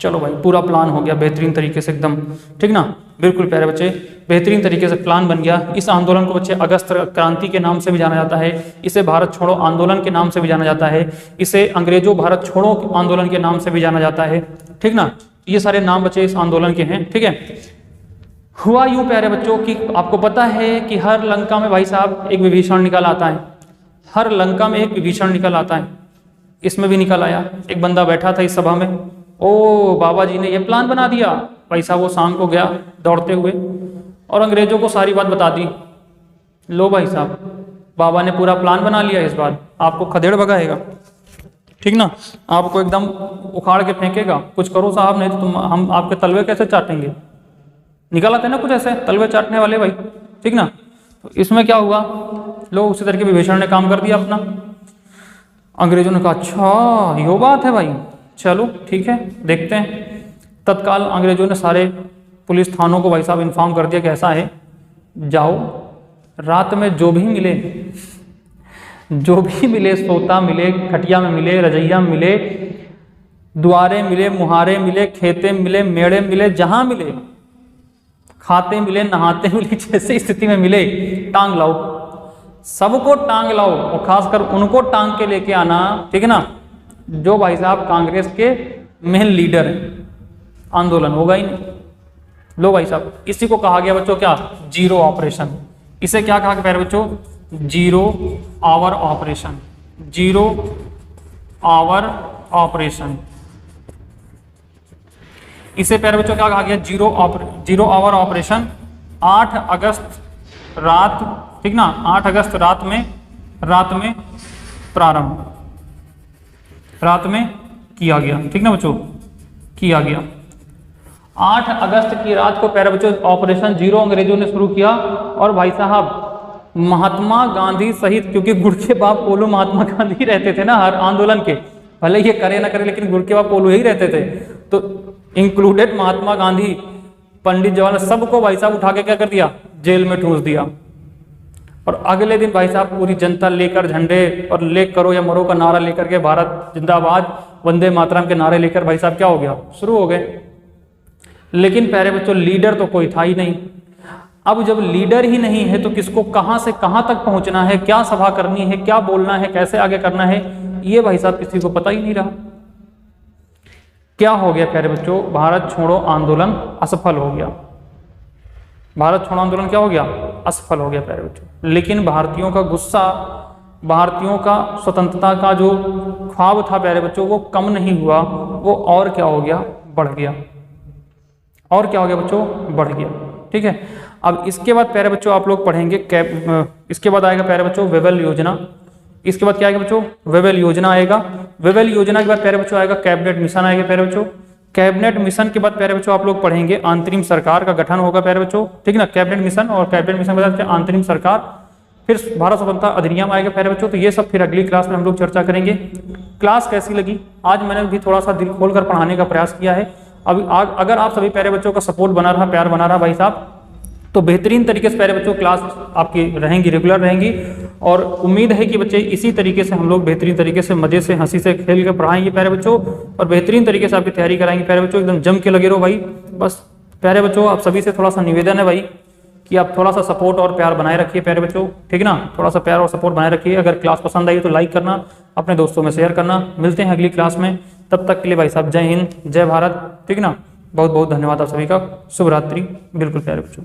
चलो भाई पूरा प्लान हो गया बेहतरीन तरीके से एकदम, ठीक ना। बिल्कुल प्यारे बच्चे बेहतरीन तरीके से प्लान बन गया। इस आंदोलन को बच्चे अगस्त क्रांति के नाम से भी जाना जाता है, इसे भारत छोड़ो आंदोलन के नाम से भी जाना जाता है, इसे अंग्रेजों भारत छोड़ो आंदोलन के नाम से भी जाना जाता है, ठीक ना। ये सारे नाम बच्चे इस आंदोलन के हैं, ठीक है। हुआ यूं प्यारे बच्चों कि आपको पता है कि हर लंका में भाई साहब एक विभीषण निकल आता है, हर लंका में एक विभीषण निकल आता है। इसमें भी निकल आया, एक बंदा बैठा था इस सभा में, ओ बाबा जी ने ये प्लान बना दिया। भाई साहब वो शाम को गया दौड़ते हुए और अंग्रेजों को सारी बात बता दी। लो भाई साहब बाबा ने पूरा प्लान बना लिया, इस बार आपको खदेड़ भगाएगा, ठीक ना, आपको एकदम उखाड़ के फेंकेगा। कुछ करो साहब नहीं तो हम आपके तलवे कैसे चाटेंगे। निकल आते ना कुछ ऐसे तलवे चाटने वाले भाई, ठीक ना। तो इसमें क्या हुआ, लोग उसी तरह के विभीषण ने काम कर दिया अपना। अंग्रेजों ने कहा अच्छा यो बात है भाई, चलो ठीक है देखते हैं। तत्काल अंग्रेजों ने सारे पुलिस थानों को भाई साहब इन्फॉर्म कर दिया कि ऐसा है, जाओ रात में जो भी मिले सोता मिले, खटिया में मिले, रजैया में मिले, द्वारे मिले, मुहारे मिले, खेते मिले, मेड़े मिले, जहां मिले, खाते मिले, नहाते मिले, जैसे स्थिति में मिले टांग लाओ, सबको टांग लाओ और खासकर उनको टांग के लेके आना, ठीक है ना, जो भाई साहब कांग्रेस के मेन लीडर हैं। आंदोलन होगा ही नहीं। लो भाई साहब इसी को कहा गया बच्चों क्या, जीरो ऑपरेशन। इसे क्या कहा गया बच्चों, zero hour operation, zero hour operation. इसे प्यारे बच्चों क्या कहा गया, जीरो आवर ऑपरेशन। 8 अगस्त रात, ठीक ना, 8 अगस्त रात में प्रारंभ, रात में किया गया, ठीक ना बच्चों, किया गया। 8 अगस्त की रात को प्यारे बच्चों ऑपरेशन जीरो अंग्रेजों ने शुरू किया। और भाई साहब महात्मा गांधी सहित, क्योंकि गुड़ के बाप पोलू महात्मा गांधी रहते थे ना हर आंदोलन के, भले ये करे ना करे लेकिन गुड़ के बाप पोलू ही रहते थे, तो इंक्लूडेड महात्मा गांधी, पंडित जवाहरलाल, सबको भाई साहब उठा के क्या कर दिया, जेल में ठूस दिया। और अगले दिन भाई साहब पूरी जनता लेकर झंडे और ले करो या मरो का नारा लेकर के, भारत जिंदाबाद, वंदे मातरम के नारे लेकर भाई साहब क्या हो गया, शुरू हो गए। लेकिन प्यारे बच्चों लीडर तो कोई था ही नहीं। अब जब लीडर ही नहीं है तो किसको कहां से कहां तक पहुंचना है, क्या सभा करनी है, क्या बोलना है, कैसे आगे करना है, ये भाई साहब किसी को पता ही नहीं रहा। क्या हो गया प्यारे बच्चों, भारत छोड़ो आंदोलन असफल हो गया। भारत छोड़ो आंदोलन क्या हो गया, असफल हो गया प्यारे बच्चों। लेकिन भारतीयों का गुस्सा, भारतीयों का स्वतंत्रता का जो ख्वाब था प्यारे बच्चों वो कम नहीं हुआ, वो और क्या हो गया, बढ़ गया। और क्या हो गया बच्चों, बढ़ गया, ठीक है। अब इसके बाद प्यारे बच्चों आप लोग पढ़ेंगे इसके बाद आएगा प्यारे बच्चों वेवेल योजना। इसके बाद क्या आएगा बच्चों, वेवेल योजना आएगा। वेवेल योजना के बाद प्यारे बच्चों आएगा कैबिनेट मिशन आएगा प्यारे बच्चों। कैबिनेट मिशन के बाद प्यारे बच्चों आप लोग पढ़ेंगे अंतरिम सरकार का गठन होगा प्यारे बच्चों, ठीक ना। कैबिनेट मिशन और कैबिनेट मिशन के बाद अंतरिम सरकार, फिर भारत स्वतंत्रता अधिनियम आएगा प्यारे बच्चों। तो ये सब फिर अगली क्लास में हम लोग चर्चा करेंगे। क्लास कैसी लगी, आज मैंने भी थोड़ा सा दिल खोलकर पढ़ाने का प्रयास किया है। अभी अगर आप सभी प्यारे बच्चों का सपोर्ट बना रहा, प्यार बना रहा भाई साहब, तो बेहतरीन तरीके से प्यारे बच्चों क्लास आपकी रहेंगी, रेगुलर रहेंगी। और उम्मीद है कि बच्चे इसी तरीके से हम लोग बेहतरीन तरीके से मजे से, हंसी से, खेल के पढ़ाएंगे प्यारे बच्चों, और बेहतरीन तरीके से आपकी तैयारी कराएंगे प्यारे बच्चों। एकदम जम के लगे रहो भाई। बस प्यारे बच्चों आप सभी से थोड़ा सा निवेदन है भाई कि आप थोड़ा सा सपोर्ट और प्यार बनाए रखिए प्यारे बच्चों, ठीक ना। थोड़ा सा प्यार और सपोर्ट बनाए रखिए। अगर क्लास पसंद आई तो लाइक करना, अपने दोस्तों में शेयर करना। मिलते हैं अगली क्लास में, तब तक के लिए भाई साहब जय हिंद, जय भारत, ठीक ना। बहुत बहुत धन्यवाद आप सभी का। शुभ रात्रि। बिल्कुल प्यारे बच्चों।